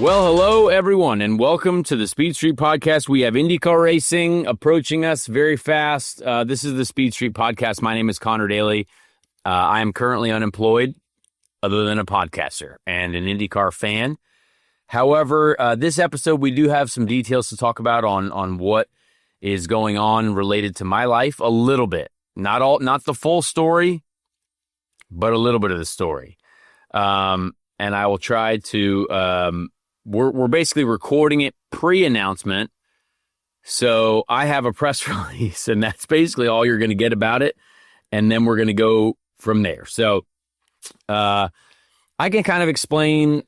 Well, hello, everyone, and welcome to the Speed Street Podcast. We have IndyCar racing approaching us very fast. This is the Speed Street Podcast. My name is Connor Daly. I am currently unemployed, other than a podcaster and an IndyCar fan. However, this episode, we do have some details to talk about on what is going on related to my life a little bit. Not the full story, but a little bit of the story. And I will try to... We're basically recording it pre-announcement, so I have a press release, and that's basically all you're going to get about it, and then we're going to go from there. So I can kind of explain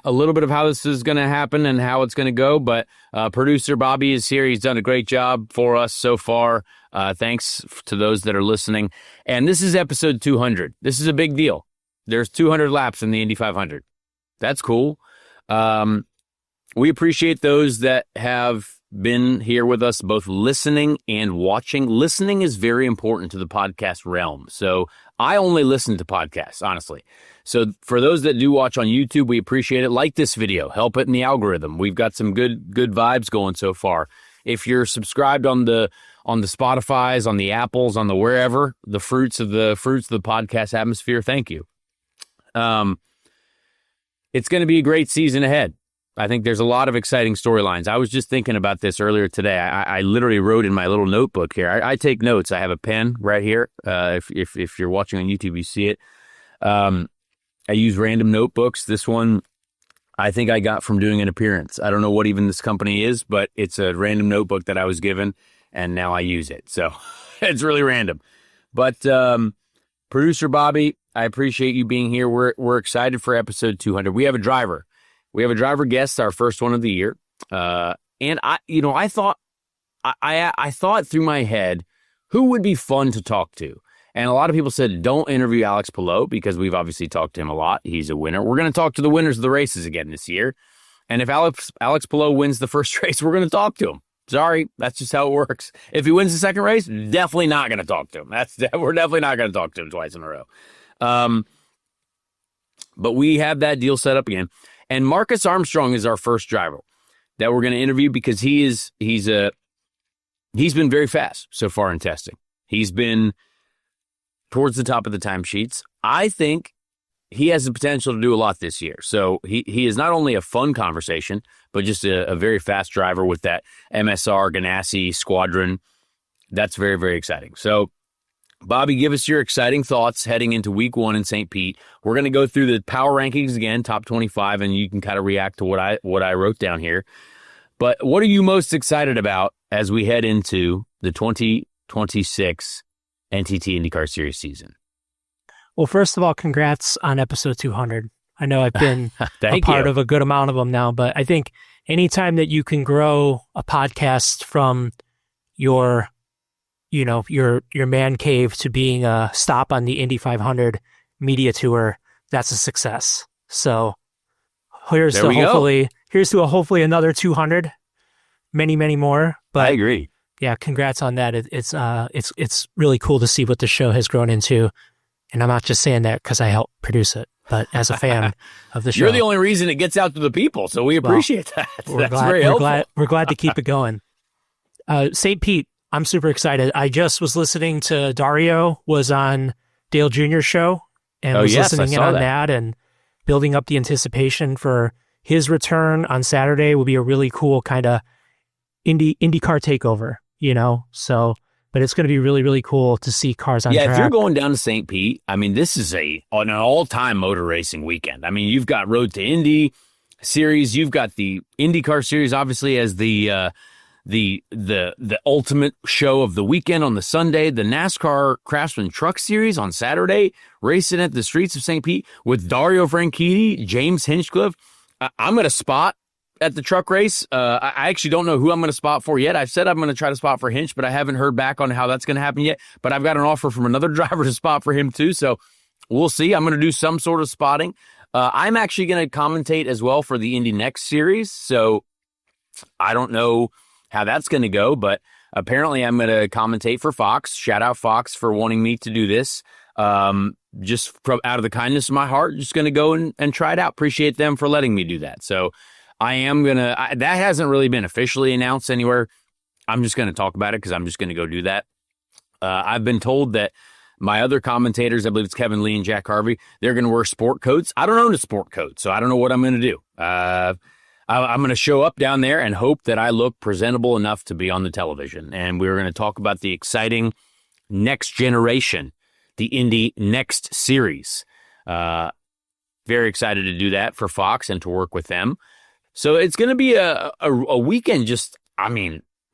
a little bit of how this is going to happen and how it's going to go, but producer Bobby is here. He's done a great job for us so far. Thanks to those that are listening. And this is episode 200. This is a big deal. There's 200 laps in the Indy 500. That's cool. We appreciate those that have been here with us, both listening and watching. Listening is very important to the podcast realm. So I only listen to podcasts, honestly. So for those that do watch on YouTube, we appreciate it. Like this video, help it in the algorithm. We've got some good vibes going so far. If you're subscribed on the Spotify's, on the Apples, on the wherever, the fruits of the podcast atmosphere, thank you. It's going to be a great season ahead. I think there's a lot of exciting storylines. I was just thinking about this earlier today. I literally wrote in my little notebook here. I take notes. I have a pen right here. If you're watching on YouTube, you see it. I use random notebooks. This one, I think I got from doing an appearance. I don't know what even this company is, but it's a random notebook that I was given, and now I use it. So it's really random. But producer Bobby, I appreciate you being here. We're excited for episode 200. We have a driver. We have a driver guest, our first one of the year. And I thought through my head, who would be fun to talk to? And a lot of people said, don't interview Alex Palou because we've obviously talked to him a lot. He's a winner. We're going to talk to the winners of the races again this year. And if Alex Palou wins the first race, we're going to talk to him. Sorry, that's just how it works. If he wins the second race, definitely not going to talk to him. We're definitely not going to talk to him twice in a row. But we have that deal set up again. And Marcus Armstrong is our first driver that we're going to interview because he's been very fast so far in testing. He's been towards the top of the timesheets. I think he has the potential to do a lot this year. So he is not only a fun conversation, but just a very fast driver with that MSR Ganassi squadron. That's very, very exciting. So Bobby, give us your exciting thoughts heading into week 1 in St. Pete. We're going to go through the power rankings again, top 25, and you can kind of react to what I wrote down here. But what are you most excited about as we head into the 2026 NTT IndyCar Series season? Well, first of all, congrats on episode 200. I know I've been a part of a good amount of them now, but I think anytime that you can grow a podcast from your man cave to being a stop on the Indy 500 media tour, that's a success. So here's to hopefully another 200, many, many more. But I agree. Yeah, congrats on that. It's really cool to see what the show has grown into. And I'm not just saying that because I helped produce it, but as a fan of the show. You're the only reason it gets out to the people, so we appreciate that. That's very helpful. We're glad to keep it going. St. Pete, I'm super excited. I just was listening to Dario was on Dale Jr.'s show and listening in on that and building up the anticipation for his return on Saturday will be a really cool kind of IndyCar takeover, So, but it's going to be really, really cool to see cars on track. Yeah, if you're going down to St. Pete, I mean, this is an all-time motor racing weekend. I mean, you've got Road to Indy series, you've got the IndyCar series, obviously, as the ultimate show of the weekend on the Sunday, the NASCAR Craftsman Truck Series on Saturday, racing at the streets of St. Pete with Dario Franchitti, James Hinchcliffe. I'm going to spot at the truck race. I actually don't know who I'm going to spot for yet. I've said I'm going to try to spot for Hinch, but I haven't heard back on how that's going to happen yet. But I've got an offer from another driver to spot for him too. So we'll see. I'm going to do some sort of spotting. I'm actually going to commentate as well for the Indy Next series. So I don't know how that's going to go, but apparently I'm going to commentate for Fox. Shout out Fox for wanting me to do this. Just from out of the kindness of my heart, just going to go and try it out. Appreciate them for letting me do that. So I am going to, that hasn't really been officially announced anywhere. I'm just going to talk about it because I'm just going to go do that. I've been told that my other commentators, I believe it's Kevin Lee and Jack Harvey, they're going to wear sport coats. I don't own a sport coat, so I don't know what I'm going to do. I'm going to show up down there and hope that I look presentable enough to be on the television. And we're going to talk about the exciting next generation, the Indy Next Series. Very excited to do that for Fox and to work with them. So it's going to be a weekend just,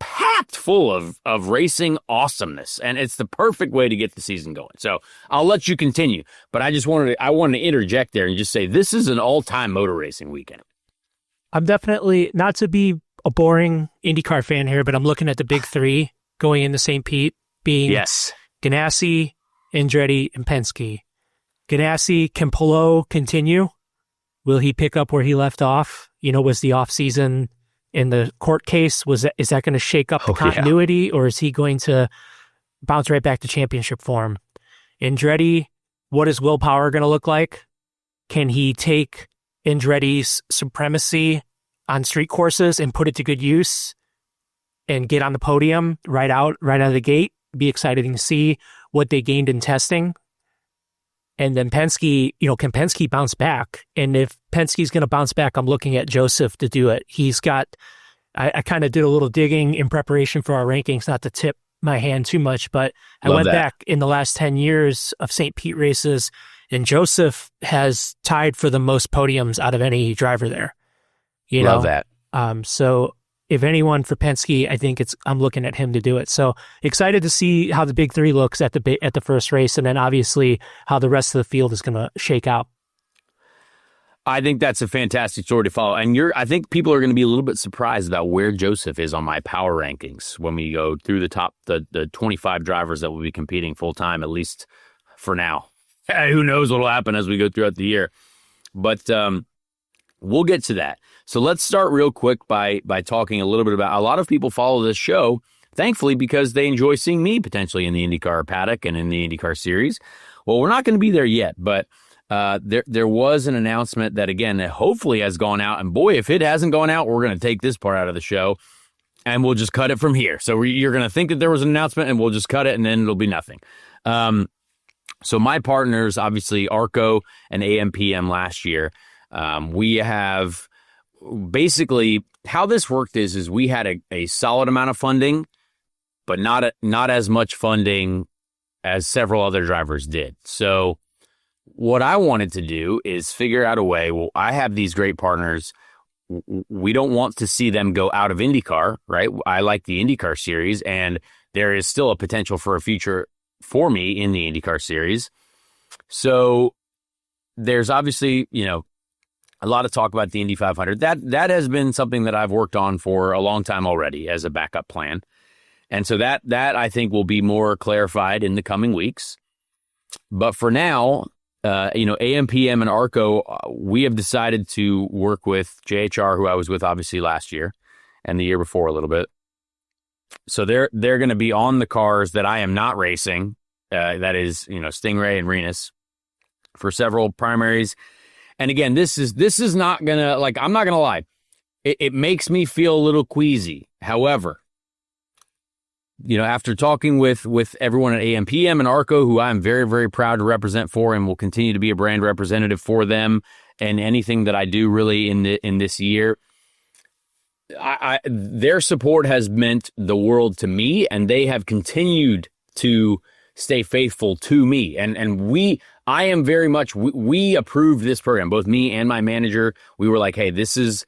packed full of racing awesomeness, and it's the perfect way to get the season going. So I'll let you continue, but I wanted to interject there and just say this is an all-time motor racing weekend. I'm definitely, not to be a boring IndyCar fan here, but I'm looking at the big three going into St. Pete being Ganassi, Andretti, and Penske. Ganassi, can Palou continue? Will he pick up where he left off? Was the off-season in the court case, is that going to shake up the continuity, or is he going to bounce right back to championship form? Andretti, what is Will Power going to look like? Can he take Andretti's supremacy on street courses and put it to good use and get on the podium right out of the gate? Be exciting to see what they gained in testing. And then Penske, can Penske bounce back? And if Penske's going to bounce back, I'm looking at Joseph to do it. He's got, I kind of did a little digging in preparation for our rankings, not to tip my hand too much, but I went back in the last 10 years of St. Pete races, and Joseph has tied for the most podiums out of any driver there. Love that. So if anyone for Penske, I think I'm looking at him to do it. So excited to see how the big three looks at the first race, and then obviously how the rest of the field is going to shake out. I think that's a fantastic story to follow. And I think people are going to be a little bit surprised about where Joseph is on my power rankings when we go through the 25 drivers that will be competing full time, at least for now. Who knows what will happen as we go throughout the year. But we'll get to that. So let's start real quick by talking a little bit about, a lot of people follow this show, thankfully, because they enjoy seeing me potentially in the IndyCar paddock and in the IndyCar series. Well, we're not going to be there yet, but there was an announcement that, again, that hopefully has gone out. And boy, if it hasn't gone out, we're going to take this part out of the show and we'll just cut it from here. So you're going to think that there was an announcement and we'll just cut it and then it'll be nothing. So my partners, obviously, ARCO and AMPM last year, we have basically how this worked is we had a solid amount of funding, but not as much funding as several other drivers did. So what I wanted to do is figure out a way. Well, I have these great partners. We don't want to see them go out of IndyCar, right? I like the IndyCar series, and there is still a potential for a future for me in the IndyCar series. So there's obviously, a lot of talk about the Indy 500. That has been something that I've worked on for a long time already as a backup plan. And so that I think will be more clarified in the coming weeks. But for now, AMPM and ARCO, we have decided to work with JHR, who I was with obviously last year and the year before a little bit. So they're going to be on the cars that I am not racing. That is, Stingray and Renus for several primaries. And again, this is not going to, I'm not going to lie. It makes me feel a little queasy. However, after talking with everyone at AMPM and ARCO, who I'm very, very proud to represent for and will continue to be a brand representative for them and anything that I do really in this year, their support has meant the world to me, and they have continued to stay faithful to me. I am very much, we approved this program, both me and my manager. We were like, hey, this is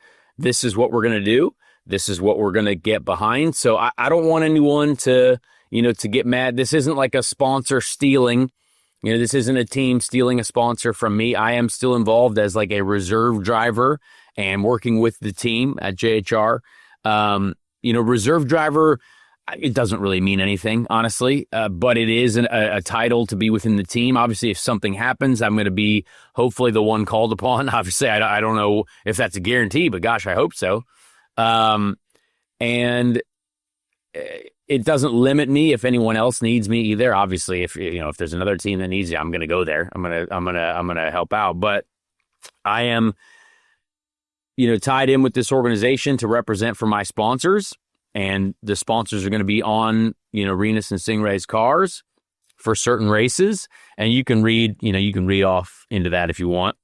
what we're going to do. This is what we're going to get behind. So I don't want anyone to get mad. This isn't like a sponsor stealing. This isn't a team stealing a sponsor from me. I am still involved as like a reserve driver and working with the team at JHR. Reserve driver, it doesn't really mean anything, honestly, but it is a title to be within the team. Obviously, if something happens, I'm going to be hopefully the one called upon. Obviously, I don't know if that's a guarantee, but gosh, I hope so. And it doesn't limit me if anyone else needs me either. Obviously, if there's another team that needs you, I'm going to go there. I'm going to help out. But I am, tied in with this organization to represent for my sponsors, and the sponsors are going to be on, Renus and Stingray's cars for certain races. And you can read off into that if you want.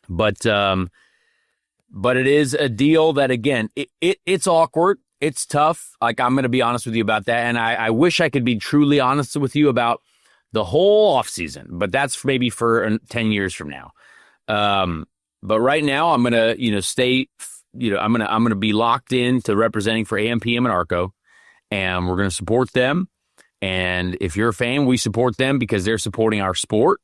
But it is a deal that, again, it's awkward. It's tough. Like, I'm going to be honest with you about that. And I wish I could be truly honest with you about the whole offseason, but that's maybe for 10 years from now. But right now I'm going to, stay, I'm going to be locked in to representing for AMPM and ARCO, and we're going to support them. And if you're a fan, we support them because they're supporting our sport.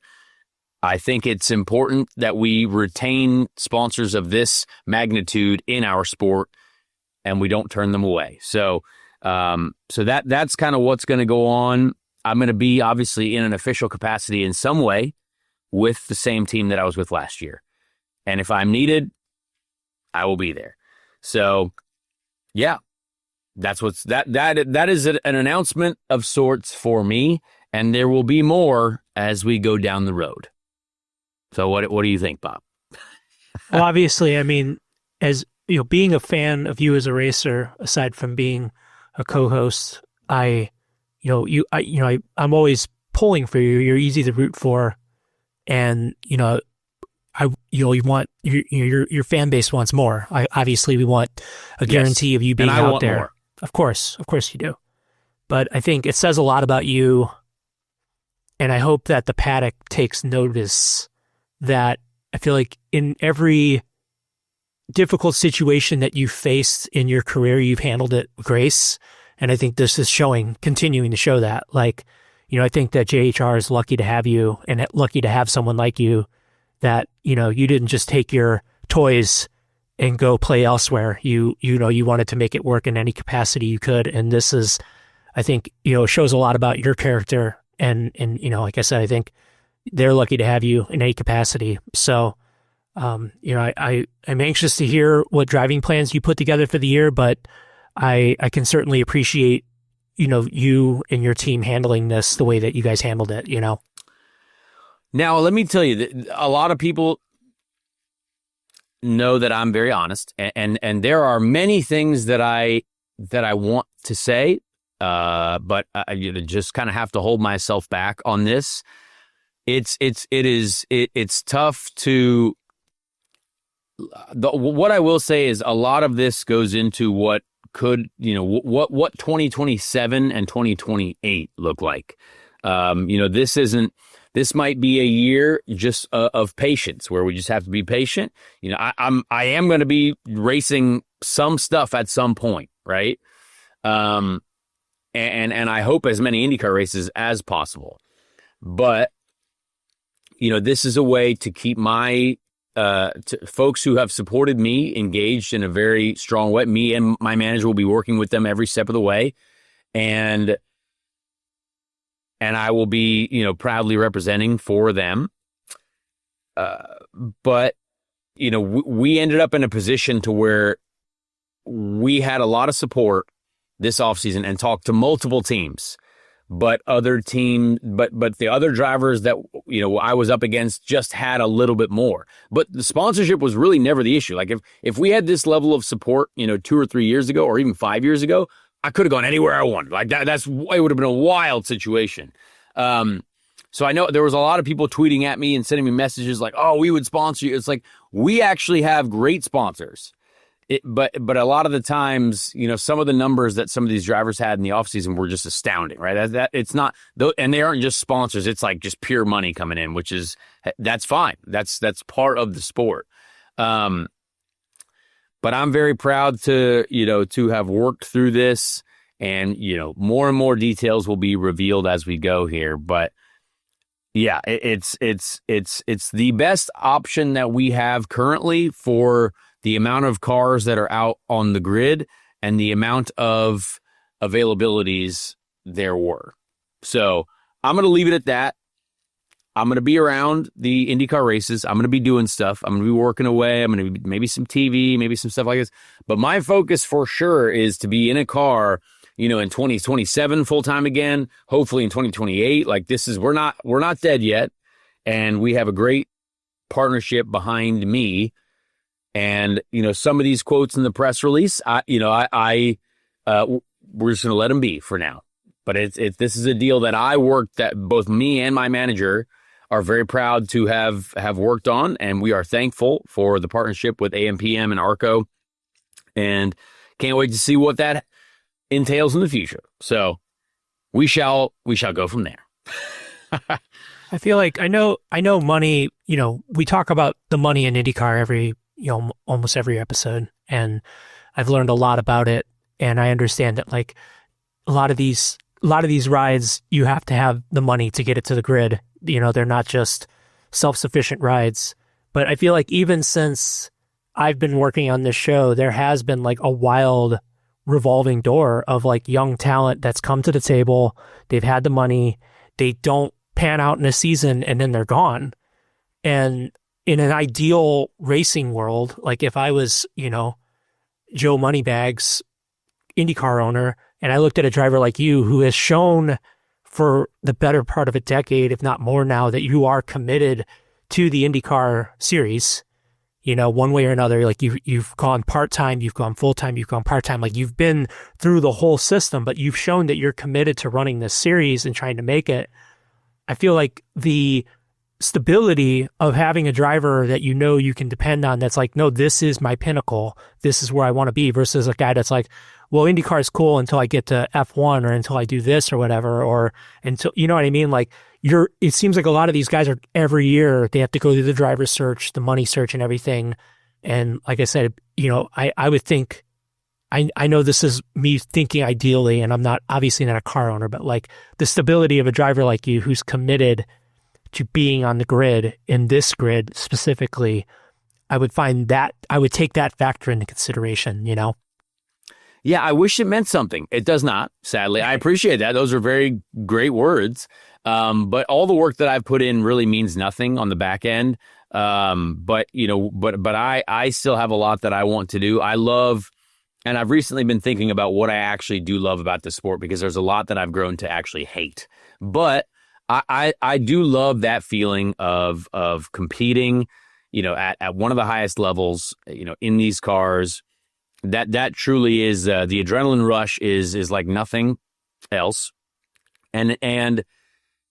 I think it's important that we retain sponsors of this magnitude in our sport, and we don't turn them away. So that's kind of what's going to go on. I'm going to be obviously in an official capacity in some way with the same team that I was with last year. And if I'm needed, I will be there. So yeah, that's that is an announcement of sorts for me. And there will be more as we go down the road. So what do you think, Bob? Well, obviously, I mean, as being a fan of you as a racer, aside from being a co-host, I'm always pulling for you. You're easy to root for, and you want your fan base wants more. Obviously, we want a guarantee of you being out there. More. Of course you do. But I think it says a lot about you, and I hope that the paddock takes notice that I feel like in every difficult situation that you've faced in your career, you've handled it with grace. And I think this is continuing to show that. Like, I think that JHR is lucky to have you, and lucky to have someone like you that, you didn't just take your toys and go play elsewhere. You wanted to make it work in any capacity you could. And this is, I think, shows a lot about your character. And like I said, I think they're lucky to have you in any capacity. So, I'm anxious to hear what driving plans you put together for the year, but I can certainly appreciate, you and your team handling this the way that you guys handled it, Now, let me tell you that a lot of people know that I'm very honest, and there are many things that I want to say, but I just kind of have to hold myself back on this. It's tough to. What I will say is a lot of this goes into what could, what 2027 and 2028 look like. This might be a year just of patience, where we just have to be patient. I am going to be racing some stuff at some point, right? And I hope as many IndyCar races as possible. But this is a way to keep my folks who have supported me engaged in a very strong way. Me and my manager will be working with them every step of the way, and I will be, proudly representing for them. But we ended up in a position to where we had a lot of support this offseason and talked to multiple teams. But the other drivers that, I was up against just had a little bit more. But the sponsorship was really never the issue. Like if we had this level of support, 2 or 3 years ago, or even 5 years ago, I could have gone anywhere I wanted. Like it would have been a wild situation. So I know there was a lot of people tweeting at me and sending me messages like, "Oh, we would sponsor you." It's like, we actually have great sponsors. But a lot of the times, some of the numbers that some of these drivers had in the offseason were just astounding, right? That it's not, and they aren't just sponsors. It's like just pure money coming in, that's fine. That's part of the sport. But I'm very proud to have worked through this, and, more and more details will be revealed as we go here. But yeah, it's the best option that we have currently for the amount of cars that are out on the grid and the amount of availabilities there were. So I'm going to leave it at that. I'm going to be around the IndyCar races. I'm going to be doing stuff. I'm going to be working away. I'm going to be maybe some TV, maybe some stuff like this. But my focus for sure is to be in a car in 2027 full time again, hopefully in 2028. Like we're not dead yet. And we have a great partnership behind me. And, some of these quotes in the press release, we're just going to let them be for now. But this is a deal that both me and my manager are very proud to have worked on. And we are thankful for the partnership with AMPM and ARCO. And can't wait to see what that entails in the future. So we shall go from there. I feel like I know money, we talk about the money in IndyCar almost every episode, and I've learned a lot about it. And I understand that like a lot of these rides, you have to have the money to get it to the grid. They're not just self-sufficient rides. But I feel like even since I've been working on this show, there has been like a wild revolving door of like young talent that's come to the table. They've had the money. They don't pan out in a season and then they're gone. And in an ideal racing world, like if I was, Joe Moneybags, IndyCar owner, and I looked at a driver like you who has shown for the better part of a decade, if not more now, that you are committed to the IndyCar series, one way or another, like you've gone part-time, you've gone full-time, you've gone part-time, like you've been through the whole system, but you've shown that you're committed to running this series and trying to make it. I feel like the stability of having a driver that you can depend on, that's like, no, this is my pinnacle, this is where I want to be, versus a guy that's like, well, IndyCar is cool until I get to F1 or until I do this or whatever, or until, you know what I mean? Like it seems like a lot of these guys are every year, they have to go through the driver's search, the money search and everything. And like I said, I would think, I know this is me thinking ideally, and I'm obviously not a car owner, but like the stability of a driver like you who's committed to being on the grid, in this grid specifically, I would take that factor into consideration, Yeah, I wish it meant something. It does not, sadly. I appreciate that. Those are very great words. But all the work that I've put in really means nothing on the back end. But I still have a lot that I want to do. I love, and I've recently been thinking about what I actually do love about the sport, because there's a lot that I've grown to actually hate. But I do love that feeling of competing, at one of the highest levels, in these cars. That truly is the adrenaline rush is like nothing else. And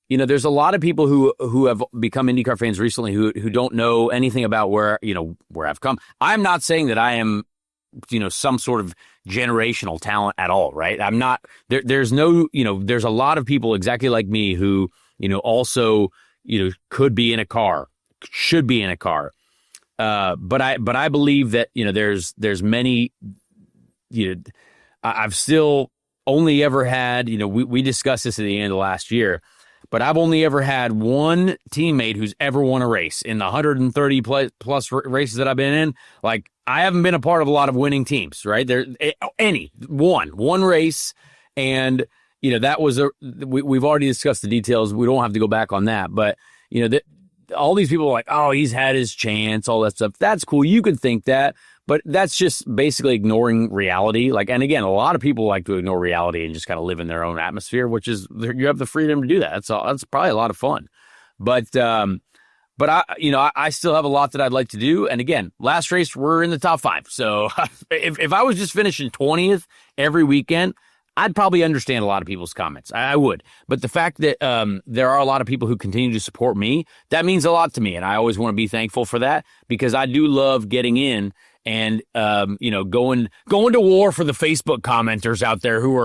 there's a lot of people who have become IndyCar fans recently who don't know anything about where I've come. I'm not saying that I am, some sort of generational talent at all, right? I'm not there's no, there's a lot of people exactly like me who, also, could be in a car, should be in a car. But I believe that, there's many, I've still only ever had, we discussed this at the end of last year, but I've only ever had one teammate who's ever won a race in the 130 plus races that I've been in. Like, I haven't been a part of a lot of winning teams, right? One race. And, that was we've already discussed the details. We don't have to go back on that, but all these people are like, oh, he's had his chance, all that stuff. That's cool. You could think that, but that's just basically ignoring reality. Like, and again, a lot of people like to ignore reality and just kind of live in their own atmosphere, which is, you have the freedom to do that. That's probably a lot of fun. But I still have a lot that I'd like to do. And again, last race, we're in the top 5. So if I was just finishing 20th every weekend, I'd probably understand a lot of people's comments. I would. But the fact that there are a lot of people who continue to support me, that means a lot to me. And I always want to be thankful for that, because I do love getting in and, going to war for the Facebook commenters out there who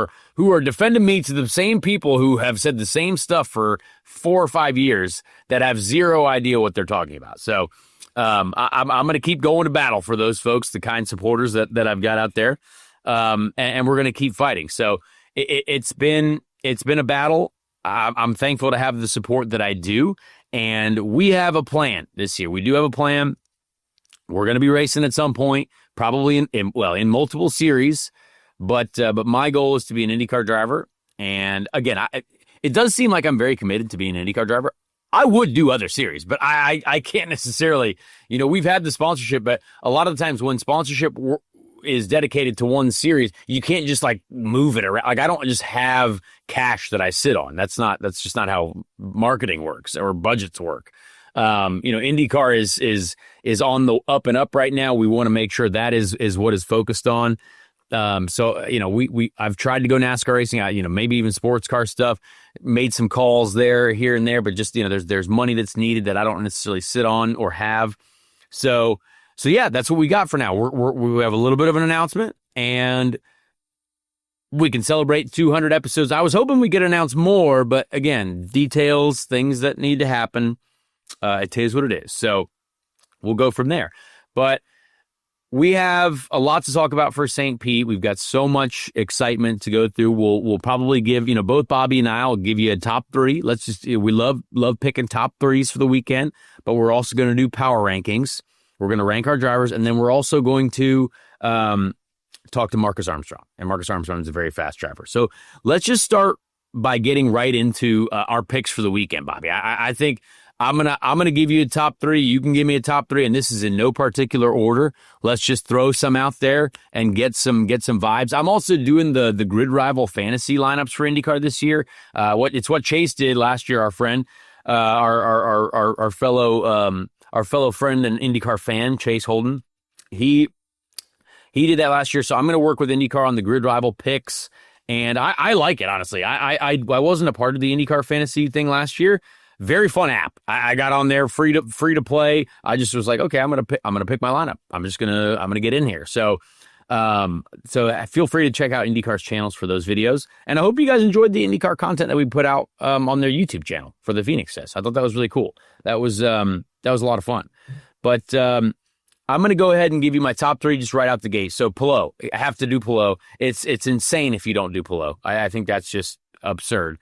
are defending me to the same people who have said the same stuff for 4 or 5 years that have zero idea what they're talking about. So I'm going to keep going to battle for those folks, the kind supporters that I've got out there. And we're going to keep fighting. So it's been a battle. I'm thankful to have the support that I do. And we have a plan this year. We do have a plan. We're going to be racing at some point, probably in multiple series. But my goal is to be an IndyCar driver. And again, it does seem like I'm very committed to being an IndyCar driver. I would do other series, but I can't necessarily, we've had the sponsorship, but a lot of the times when sponsorship is dedicated to one series, you can't just like move it around. Like I don't just have cash that I sit on. That's just not how marketing works or budgets work. IndyCar is on the up and up right now. We want to make sure that is what is focused on. I've tried to go NASCAR racing, maybe even sports car stuff, made some calls there, here and there, but just, there's money that's needed that I don't necessarily sit on or have. So yeah, that's what we got for now. We have a little bit of an announcement and we can celebrate 200 episodes. I was hoping we could announce more, but again, details, things that need to happen. It is what it is. So we'll go from there. But we have a lot to talk about for St. Pete. We've got so much excitement to go through. We'll probably give, both Bobby and I will give you a top three. We love picking top threes for the weekend, but we're also going to do power rankings. We're going to rank our drivers, and then we're also going to talk to Marcus Armstrong. And Marcus Armstrong is a very fast driver. So let's just start by getting right into our picks for the weekend, Bobby. I think I'm gonna give you a top three. You can give me a top three, and this is in no particular order. Let's just throw some out there and get some vibes. I'm also doing the Grid Rival fantasy lineups for IndyCar this year. It's what Chase did last year. Our friend, our fellow friend and IndyCar fan, Chase Holden. He did that last year. So I'm gonna work with IndyCar on the Grid Rival picks, and I like it honestly. I wasn't a part of the IndyCar fantasy thing last year. Very fun app. I got on there free to play. I just was like, okay, I'm gonna pick my lineup. I'm gonna get in here. So feel free to check out IndyCar's channels for those videos. And I hope you guys enjoyed the IndyCar content that we put out on their YouTube channel for the Phoenix test. I thought that was really cool. That was a lot of fun. But I'm gonna go ahead and give you my top three just right out the gate. So Palou, I have to do Palou. It's insane if you don't do Palou. I think that's just absurd.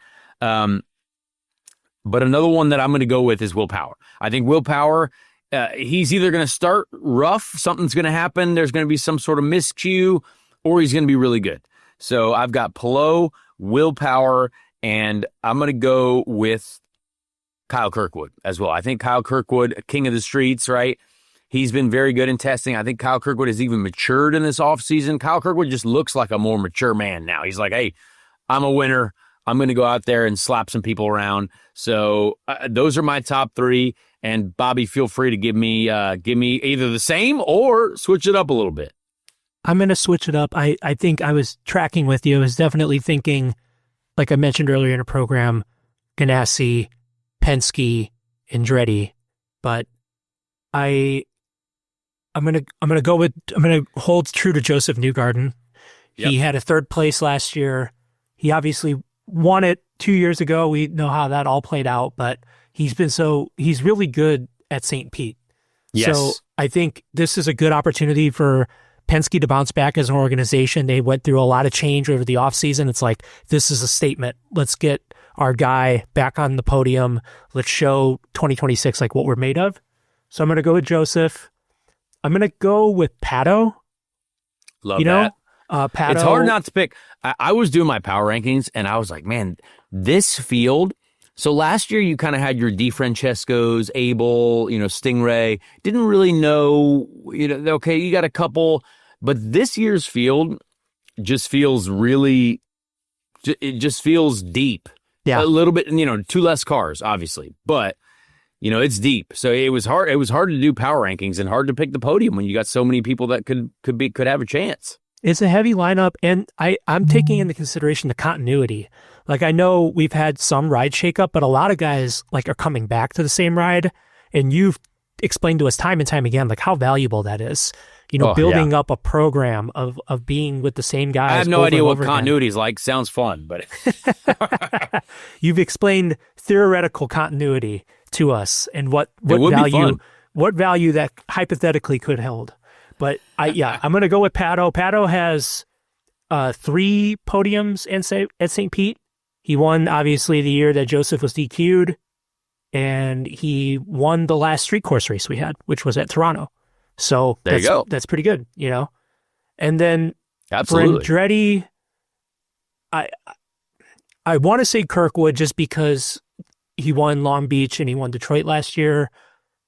But another one that I'm going to go with is Will Power. I think Will Power, he's either going to start rough, something's going to happen, there's going to be some sort of miscue, or he's going to be really good. So I've got Palou, Will Power, and I'm going to go with Kyle Kirkwood as well. I think Kyle Kirkwood, king of the streets, right? He's been very good in testing. I think Kyle Kirkwood has even matured in this offseason. Kyle Kirkwood just looks like a more mature man now. He's like, hey, I'm a winner. I'm going to go out there and slap some people around. So those are my top three. And Bobby, feel free to give me either the same or switch it up a little bit. I'm going to switch it up. I think I was tracking with you. I was definitely thinking, like I mentioned earlier in the program, Ganassi, Penske, Andretti. But I'm going to hold true to Joseph Newgarden. Yep. He had a third place last year. He obviously won it 2 years ago. We know how that all played out, but he's really good at St. Pete. Yes. So I think this is a good opportunity for Penske to bounce back as an organization. They went through a lot of change over the offseason. It's like, this is a statement. Let's get our guy back on the podium. Let's show 2026 like what we're made of. So I'm going to go with Joseph. I'm going to go with Pato. Love that. Pato. It's hard not to pick. I was doing my power rankings, and I was like, man, this field. So last year, you kind of had your DeFrancescos, Abel, Stingray. Didn't really know, okay, you got a couple. But this year's field just feels really, it just feels deep. Yeah. A little bit, two less cars, obviously. But, it's deep. So it was hard. It was hard to do power rankings and hard to pick the podium when you got so many people that could have a chance. It's a heavy lineup, and I'm taking into consideration the continuity. Like, I know we've had some ride shakeup, but a lot of guys are coming back to the same ride, and you've explained to us time and time again how valuable that is. Building up a program of being with the same guys. I have no idea what continuity is like. Sounds fun, but you've explained theoretical continuity to us and what value that hypothetically could hold. But I'm going to go with Pato. Pato has 3 podiums at St. Pete. He won, obviously, the year that Joseph was DQ'd, and he won the last street course race we had, which was at Toronto. So there you go. That's pretty good, And then absolutely. For Andretti, I want to say Kirkwood just because he won Long Beach and he won Detroit last year.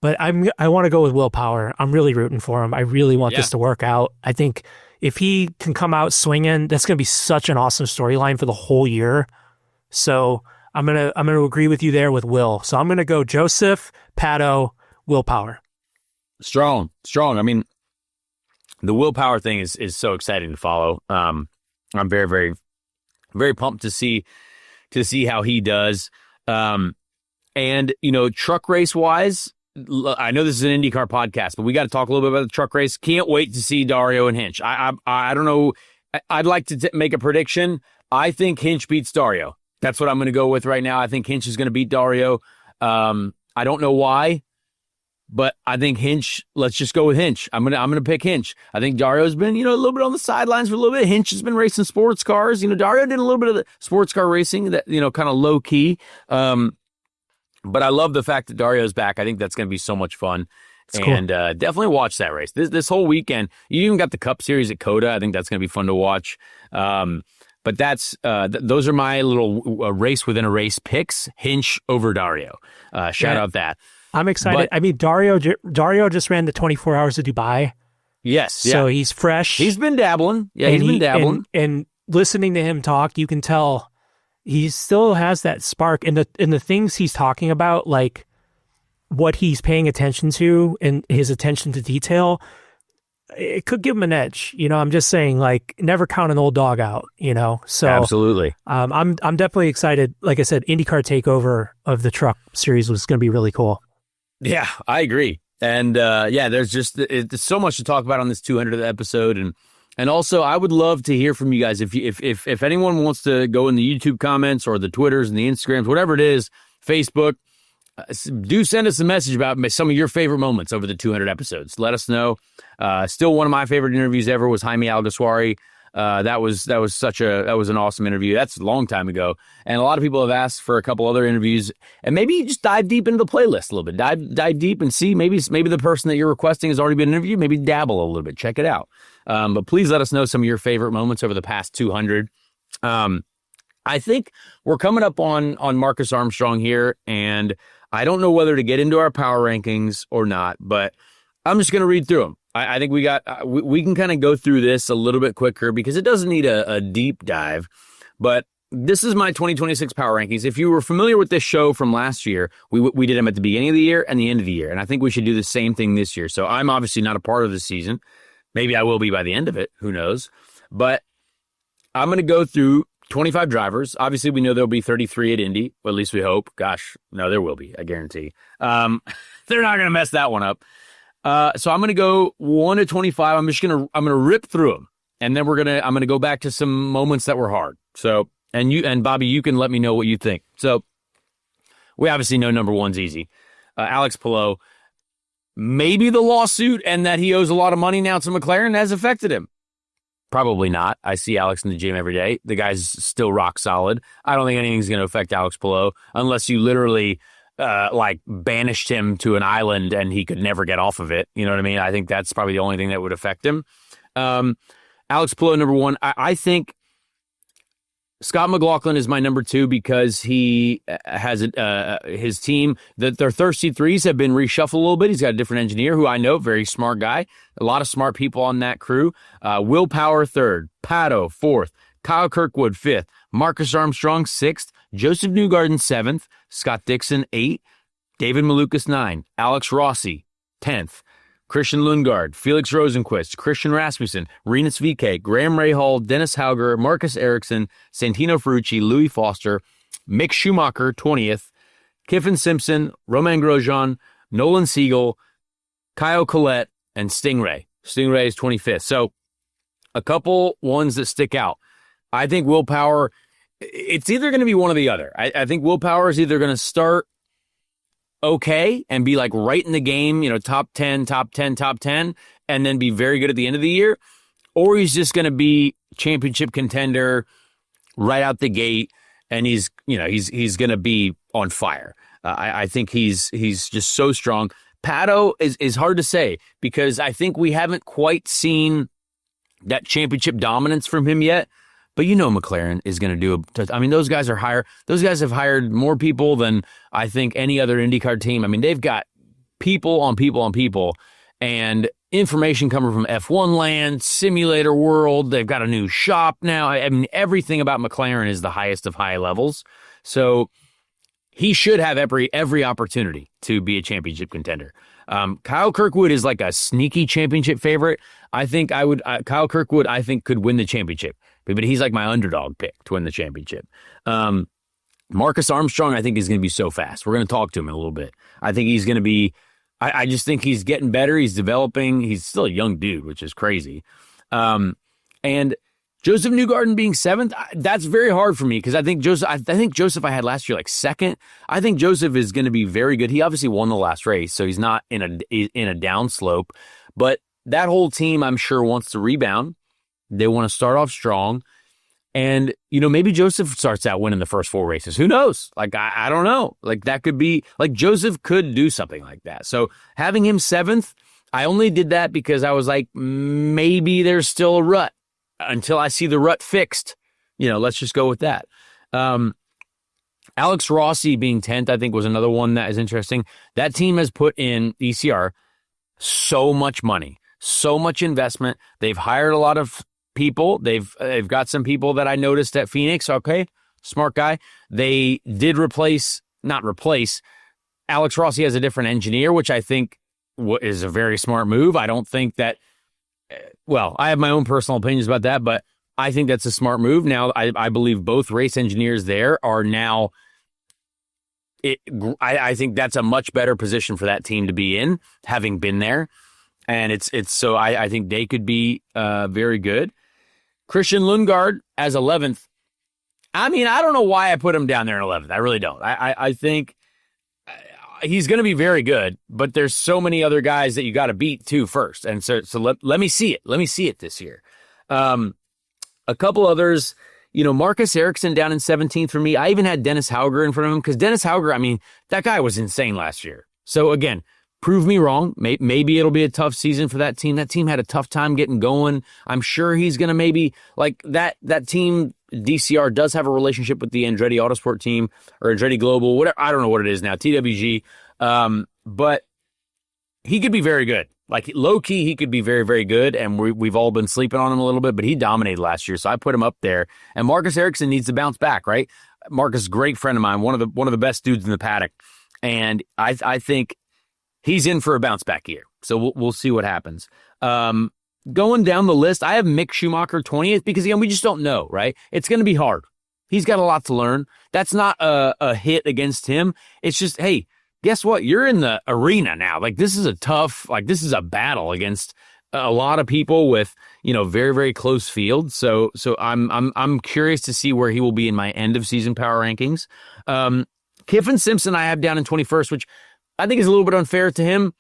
But I want to go with Will Power. I'm really rooting for him. I really want this to work out. I think if he can come out swinging, that's going to be such an awesome storyline for the whole year. So I'm gonna agree with you there with Will. So I'm gonna go Joseph, Pato, Will Power. Strong. I mean, the Will Power thing is so exciting to follow. I'm very, very, very pumped to see how he does. And truck race wise, I know this is an IndyCar podcast, but we got to talk a little bit about the truck race. Can't wait to see Dario and Hinch. I don't know. I'd like to make a prediction. I think Hinch beats Dario. That's what I'm going to go with right now. I think Hinch is going to beat Dario. I don't know why, but I think Hinch. Let's just go with Hinch. I'm gonna pick Hinch. I think Dario's been a little bit on the sidelines for a little bit. Hinch has been racing sports cars. Dario did a little bit of the sports car racing that kind of low key. But I love the fact that Dario's back. I think that's going to be so much fun. It's and cool. Definitely watch that race. This whole weekend, you even got the Cup Series at COTA. I think that's going to be fun to watch. But that's those are my little race within a race picks. Hinch over Dario. Shout out that. I'm excited. I mean, Dario just ran the 24 Hours of Dubai. Yes. So he's fresh. He's been dabbling. Yeah, he's been dabbling. And listening to him talk, you can tell he still has that spark. And the things he's talking about, like what he's paying attention to and his attention to detail, it could give him an edge. I'm just saying, like, never count an old dog out, So absolutely. I'm definitely excited. Like I said, IndyCar takeover of the truck series was going to be really cool. Yeah, I agree. And there's there's so much to talk about on this 200th episode. And also, I would love to hear from you guys. If anyone wants to go in the YouTube comments or the Twitters and the Instagrams, whatever it is, Facebook, do send us a message about some of your favorite moments over the 200 episodes. Let us know. Still, one of my favorite interviews ever was Jaime Alguersuari. That was an awesome interview. That's a long time ago. And a lot of people have asked for a couple other interviews, and maybe just dive deep into the playlist a little bit. Dive deep and see maybe the person that you're requesting has already been interviewed. Maybe dabble a little bit. Check it out. But please let us know some of your favorite moments over the past 200. I think we're coming up on Marcus Armstrong here, and I don't know whether to get into our power rankings or not, but I'm just going to read through them. I think we can kind of go through this a little bit quicker because it doesn't need a deep dive. But this is my 2026 power rankings. If you were familiar with this show from last year, we did them at the beginning of the year and the end of the year. And I think we should do the same thing this year. So I'm obviously not a part of the season. Maybe I will be by the end of it. Who knows? But I'm going to go through 25 drivers. Obviously, we know there'll be 33 at Indy, or at least we hope. Gosh, no, there will be, I guarantee. They're not going to mess that one up. So I'm going to go 1 to 25. I'm going to rip through them, and then I'm going to go back to some moments that were hard. So, and Bobby, you can let me know what you think. So we obviously know number one's easy. Alex Palou, maybe the lawsuit and that he owes a lot of money now to McLaren has affected him. Probably not. I see Alex in the gym every day. The guy's still rock solid. I don't think anything's going to affect Alex Palou unless you literally banished him to an island and he could never get off of it. You know what I mean? I think that's probably the only thing that would affect him. Alex Palou, number one. I think Scott McLaughlin is my number two because he has his team. Their thirsty threes have been reshuffled a little bit. He's got a different engineer who I know, very smart guy. A lot of smart people on that crew. Will Power third, Pato fourth, Kyle Kirkwood fifth, Marcus Armstrong sixth, Joseph Newgarden seventh, Scott Dixon 8, David Malukas 9, Alex Rossi 10th, Christian Lundgaard, Felix Rosenquist, Christian Rasmussen, Rinus VK, Graham Rahal, Dennis Hauger, Marcus Ericsson, Santino Ferrucci, Louis Foster, Mick Schumacher 20th, Kiffin Simpson, Romain Grosjean, Nolan Siegel, Kyle Collette, and Stingray. Stingray is 25th. So a couple ones that stick out. I think Will Power, it's either going to be one or the other. I think Will Power is either going to start okay and be like right in the game, top 10, and then be very good at the end of the year, or he's just going to be championship contender right out the gate, and he's going to be on fire. I think he's just so strong. Pato is hard to say because I think we haven't quite seen that championship dominance from him yet. But McLaren is going to do those guys are higher. Those guys have hired more people than I think any other IndyCar team. I mean, they've got people on people on people. And information coming from F1 land, simulator world. They've got a new shop now. I mean, everything about McLaren is the highest of high levels. So he should have every opportunity to be a championship contender. Kyle Kirkwood is like a sneaky championship favorite. Kyle Kirkwood, I think, could win the championship, but he's like my underdog pick to win the championship. Marcus Armstrong, I think, is going to be so fast. We're going to talk to him in a little bit. I think he's going to be, I just think he's getting better. He's developing. He's still a young dude, which is crazy. And Joseph Newgarden being 7th, that's very hard for me because I think Joseph I had last year like 2nd. I think Joseph is going to be very good. He obviously won the last race, so he's not in a downslope. But that whole team, I'm sure, wants to rebound. They want to start off strong. And, maybe Joseph starts out winning the first 4 races. Who knows? Like, I don't know. Like, that could be, like, Joseph could do something like that. So having him 7th, I only did that because I was like, maybe there's still a rut. Until I see the rut fixed, let's just go with that. Alex Rossi being 10th, I think, was another one that is interesting. That team has put in ECR so much money, so much investment. They've hired a lot of people. They've got some people that I noticed at Phoenix. Okay, smart guy. They did not replace. Alex Rossi has a different engineer, which I think is a very smart move. I don't think that. Well, I have my own personal opinions about that, but I think that's a smart move. Now, I believe both race engineers there are now. I think that's a much better position for that team to be in, having been there, and it's so I think they could be very good. Christian Lundgaard as 11th. I mean, I don't know why I put him down there in 11th. I really don't. I think he's going to be very good, but there's so many other guys that you got to beat too first. And so let me see it. Let me see it this year. A couple others, Marcus Ericsson down in 17th for me. I even had Dennis Hauger in front of him because Dennis Hauger, I mean, that guy was insane last year. So again, prove me wrong. Maybe it'll be a tough season for that team. That team had a tough time getting going. I'm sure he's going to maybe like that team. DCR does have a relationship with the Andretti Autosport team or Andretti Global, whatever. I don't know what it is now, TWG. But he could be very good. Like low key, he could be very, very good. And we've all been sleeping on him a little bit, but he dominated last year. So I put him up there. And Marcus Ericsson needs to bounce back, right? Marcus is a great friend of mine, one of the best dudes in the paddock. And I think he's in for a bounce back year. So we'll see what happens. Going down the list, I have Mick Schumacher 20th because, again, we just don't know, right? It's going to be hard. He's got a lot to learn. That's not a hit against him. It's just, hey, guess what? You're in the arena now. Like, this is a battle against a lot of people with, very, very close field. So I'm curious to see where he will be in my end of season power rankings. Kiffin Simpson I have down in 21st, which I think is a little bit unfair to him.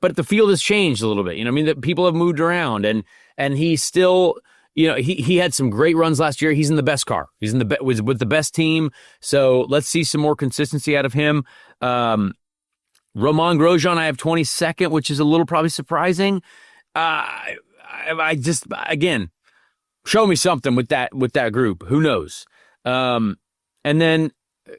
But the field has changed a little bit. That people have moved around and he's still, he had some great runs last year. He's in the best car. He's in with the best team. So let's see some more consistency out of him. Romain Grosjean, I have 22nd, which is a little probably surprising. I just, again, show me something with that group. Who knows? And then,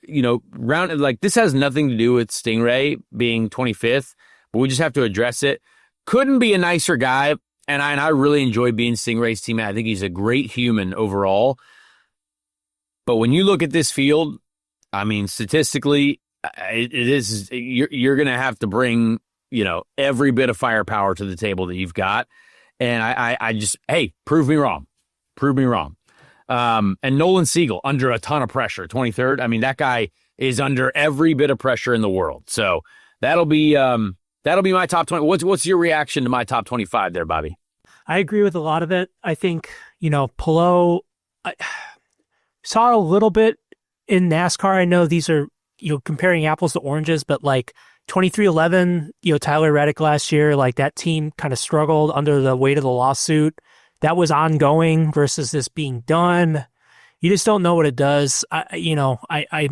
this has nothing to do with Stingray being 25th. But we just have to address it. Couldn't be a nicer guy, and I really enjoy being Stingray's teammate. I think he's a great human overall. But when you look at this field, I mean, statistically, you're going to have to bring every bit of firepower to the table that you've got, and I just prove me wrong, And Nolan Siegel under a ton of pressure, 23rd. I mean, that guy is under every bit of pressure in the world. So that'll be my top 20. What's your reaction to my top 25 there, Bobby? I agree with a lot of it. I think, Palou, I saw a little bit in NASCAR. I know these are, comparing apples to oranges, but like 2311, Tyler Reddick last year, like that team kind of struggled under the weight of the lawsuit. That was ongoing versus this being done. You just don't know what it does. I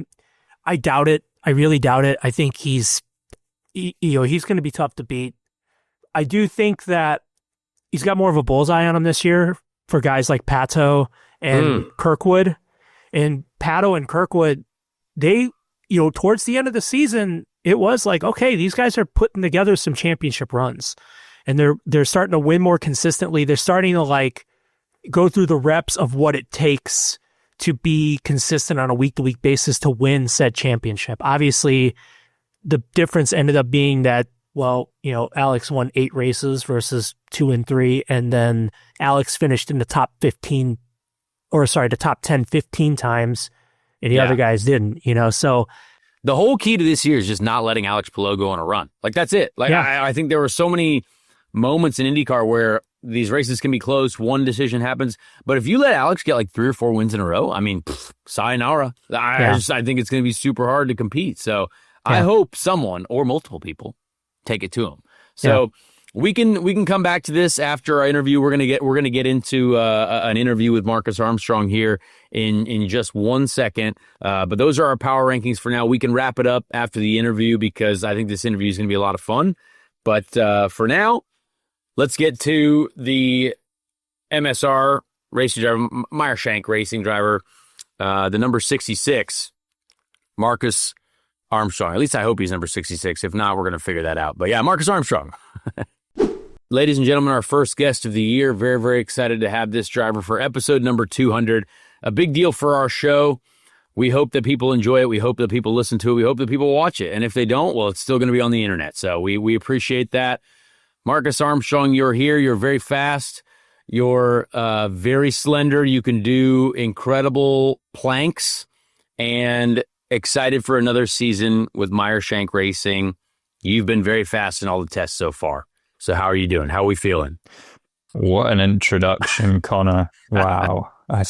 doubt it. I really doubt it. I think he's going to be tough to beat. I do think that he's got more of a bullseye on him this year for guys like Pato and Kirkwood. And Pato and Kirkwood, they, towards the end of the season, it was like, okay, these guys are putting together some championship runs. and they're starting to win more consistently. They're starting to like go through the reps of what it takes to be consistent on a week-to-week basis to win said championship. Obviously, the difference ended up being that, well, Alex won 8 races versus 2 and 3, and then Alex finished in the top 10 15 times, and the other guys didn't, so... The whole key to this year is just not letting Alex Palou go on a run. Like, that's it. Like, I think there were so many moments in IndyCar where these races can be close, one decision happens. But if you let Alex get like 3 or 4 wins in a row, I mean, sayonara. I think it's going to be super hard to compete. So I hope someone or multiple people take it to him. So we can come back to this after our interview. We're gonna get into an interview with Marcus Armstrong here in just 1 second. But those are our power rankings for now. We can wrap it up after the interview because I think this interview is going to be a lot of fun. But for now, let's get to the MSR racing driver, Meyer Shank racing driver, the number 66, Marcus Armstrong. At least I hope he's number 66. If not, we're going to figure that out. But yeah, Marcus Armstrong. Ladies and gentlemen, our first guest of the year. Very, very excited to have this driver for episode number 200. A big deal for our show. We hope that people enjoy it. We hope that people listen to it. We hope that people watch it. And if they don't, well, it's still going to be on the internet. So we appreciate that. Marcus Armstrong, you're here. You're very fast. You're very slender. You can do incredible planks. And excited for another season with Meyer Shank Racing. You've been very fast in all the tests so far. So how are you doing? How are we feeling? What an introduction, Connor. Wow. I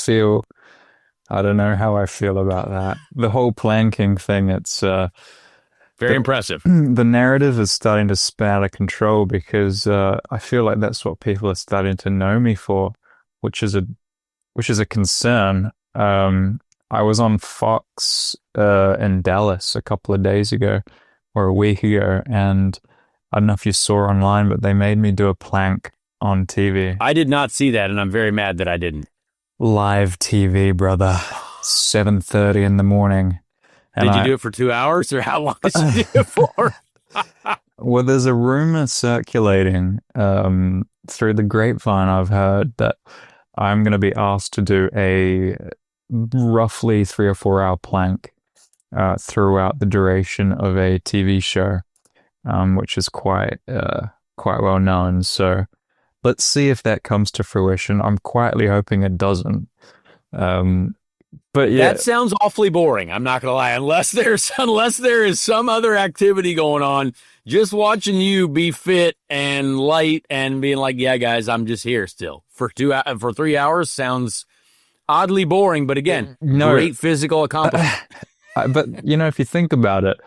don't know how I feel about that. The whole planking thing, it's... very impressive. The narrative is starting to spin out of control because I feel like that's what people are starting to know me for, which is a concern. I was on Fox in Dallas a couple of days ago or a week ago, and I don't know if you saw online, but they made me do a plank on TV. I did not see that, and I'm very mad that I didn't. Live TV, brother. 7:30 in the morning. And did you do it for 2 hours, or how long did you do it for? Well, there's a rumor circulating through the grapevine, I've heard, that I'm going to be asked to do a roughly 3 or 4 hour plank throughout the duration of a TV show, which is quite well known. So let's see if that comes to fruition. I'm quietly hoping it doesn't. But yeah, that sounds awfully boring. I'm not gonna lie. Unless there is some other activity going on, just watching you be fit and light and being like, yeah, guys, I'm just here still for 3 hours sounds oddly boring. But again, great physical accomplishment. But if you think about it,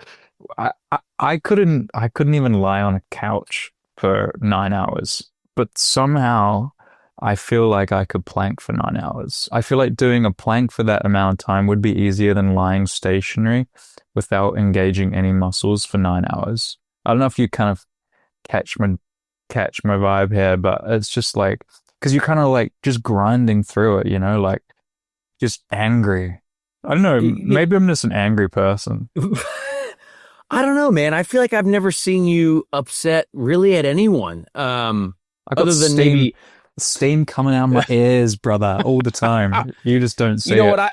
I couldn't even lie on a couch for 9 hours. But somehow I feel like I could plank for 9 hours. I feel like doing a plank for that amount of time would be easier than lying stationary without engaging any muscles for 9 hours. I don't know if you kind of catch my vibe here, but it's just like, because you're kind of like just grinding through it, like just angry. I don't know. Maybe I'm just an angry person. I don't know, man. I feel like I've never seen you upset really at anyone. I got steam coming out of my ears, brother, all the time. You just don't see it. You know what?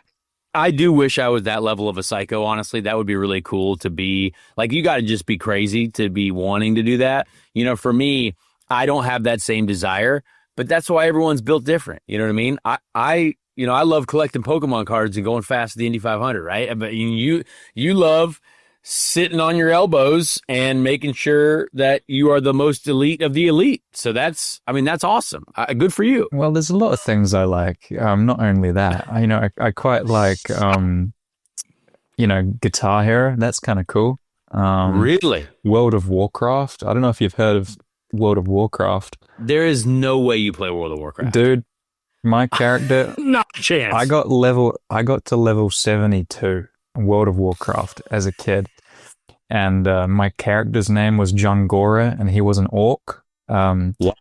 I do wish I was that level of a psycho, honestly. That would be really cool to be. Like, you got to just be crazy to be wanting to do that. For me, I don't have that same desire, but that's why everyone's built different. You know what I mean? I love collecting Pokemon cards and going fast at the Indy 500, right? But you love sitting on your elbows and making sure that you are the most elite of the elite. So that's awesome. Good for you. Well, there's a lot of things I like. Not only that, I quite like, Guitar Hero. That's kind of cool. Really? World of Warcraft. I don't know if you've heard of World of Warcraft. There is no way you play World of Warcraft. Dude, my character. Not a chance. I got to level 72 in World of Warcraft as a kid. And my character's name was Jungora, and he was an orc. Wow.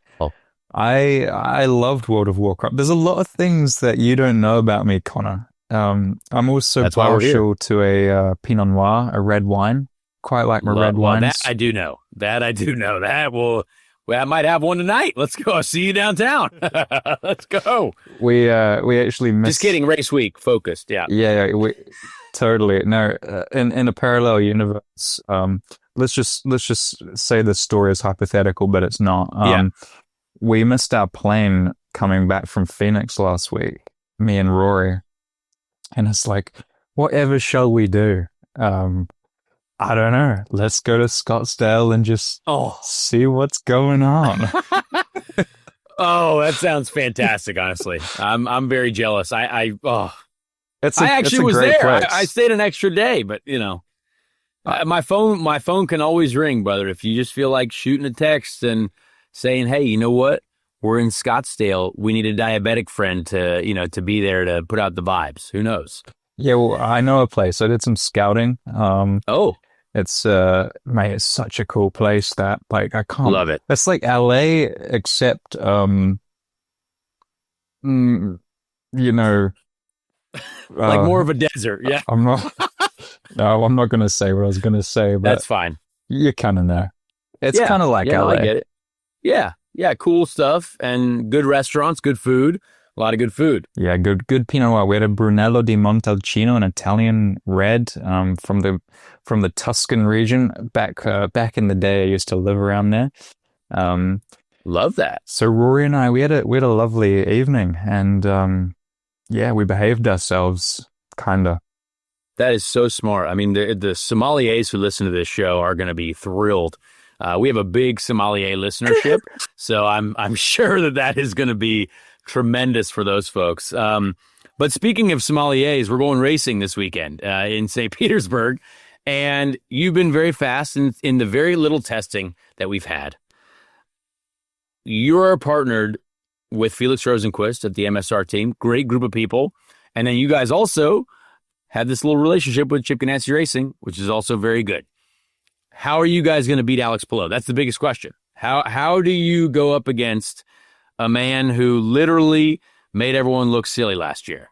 I loved World of Warcraft. There's a lot of things that you don't know about me, Connor. I'm also partial to a Pinot Noir, a red wine. Quite like my red wines. That I do know. That Well, I might have one tonight. Let's go. I'll see you downtown. Let's go. We actually missed. Just kidding. Race week focused. Yeah. Yeah. We totally no. In a parallel universe. Let's just say the story is hypothetical, but it's not. We missed our plane coming back from Phoenix last week. Me and Rory, and it's like, whatever shall we do? I don't know. Let's go to Scottsdale and just see what's going on. Oh, that sounds fantastic. Honestly, I'm very jealous. I actually was there. I stayed an extra day, but my phone can always ring, brother. If you just feel like shooting a text and saying, "Hey, you know what? We're in Scottsdale. We need a diabetic friend to be there to put out the vibes." Who knows? Yeah, well, I know a place. I did some scouting. It's mate, it's such a cool place that I can't love it. It's like LA, except like more of a desert. Yeah, I'm not going to say what I was going to say, but that's fine. You kind of know. It's kind of like LA. I get it. Yeah, cool stuff and good restaurants, good food. A lot of good food. Yeah, good Pinot Noir. We had a Brunello di Montalcino, an Italian red from the Tuscan region. Back in the day, I used to live around there. Love that. So Rory and I, we had a lovely evening, and we behaved ourselves, kinda. That is so smart. I mean, the sommeliers who listen to this show are going to be thrilled. We have a big sommelier listenership, so I'm sure that is going to be tremendous for those folks. But speaking of sommeliers, we're going racing this weekend in St. Petersburg, and you've been very fast in the very little testing that we've had. You're partnered with Felix Rosenquist at the MSR team, great group of people, and then you guys also had this little relationship with Chip Ganassi Racing, which is also very good. How are you guys going to beat Alex Palou? That's the biggest question. How do you go up against a man who literally made everyone look silly last year?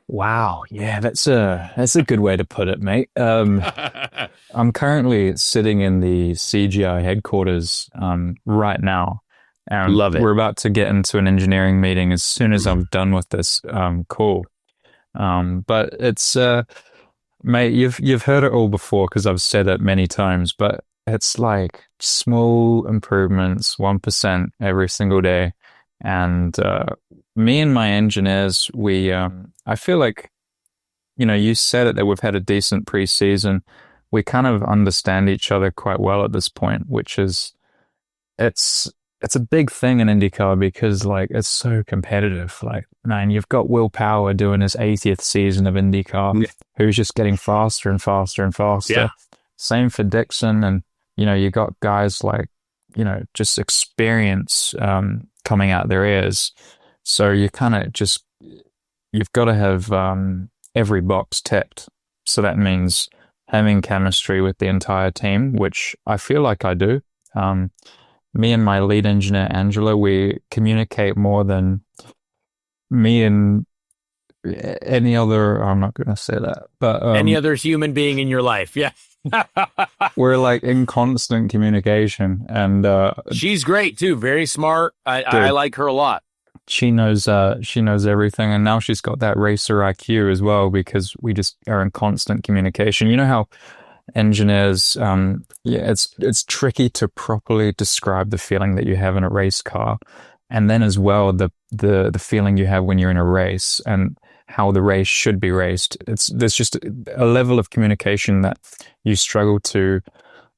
Wow. Yeah, that's a good way to put it, mate. I'm currently sitting in the CGI headquarters right now. And love it. We're about to get into an engineering meeting as soon as I'm done with this call. But it's mate, you've heard it all before because I've said it many times, but it's like small improvements, 1% every single day. And me and my engineers, I feel like, you said it, that we've had a decent preseason. We kind of understand each other quite well at this point, which is, it's a big thing in IndyCar because it's so competitive. Like, man, you've got Will Power doing his 80th season of IndyCar, who's just getting faster and faster and faster. Yeah. Same for Dixon. And, you got guys like, just experience coming out their ears. So you kind of you've got to have every box ticked. So that means having chemistry with the entire team, which I feel like I do. Me and my lead engineer, Angela, we communicate more than me and any other, I'm not going to say that, but any other human being in your life. Yeah. We're in constant communication, and she's great too. Very smart. I like her a lot. She knows everything, and now she's got that racer IQ as well because we just are in constant communication. You know how engineers, it's tricky to properly describe the feeling that you have in a race car, and then as well the feeling you have when you're in a race and how the race should be raced. There's just a level of communication that you struggle to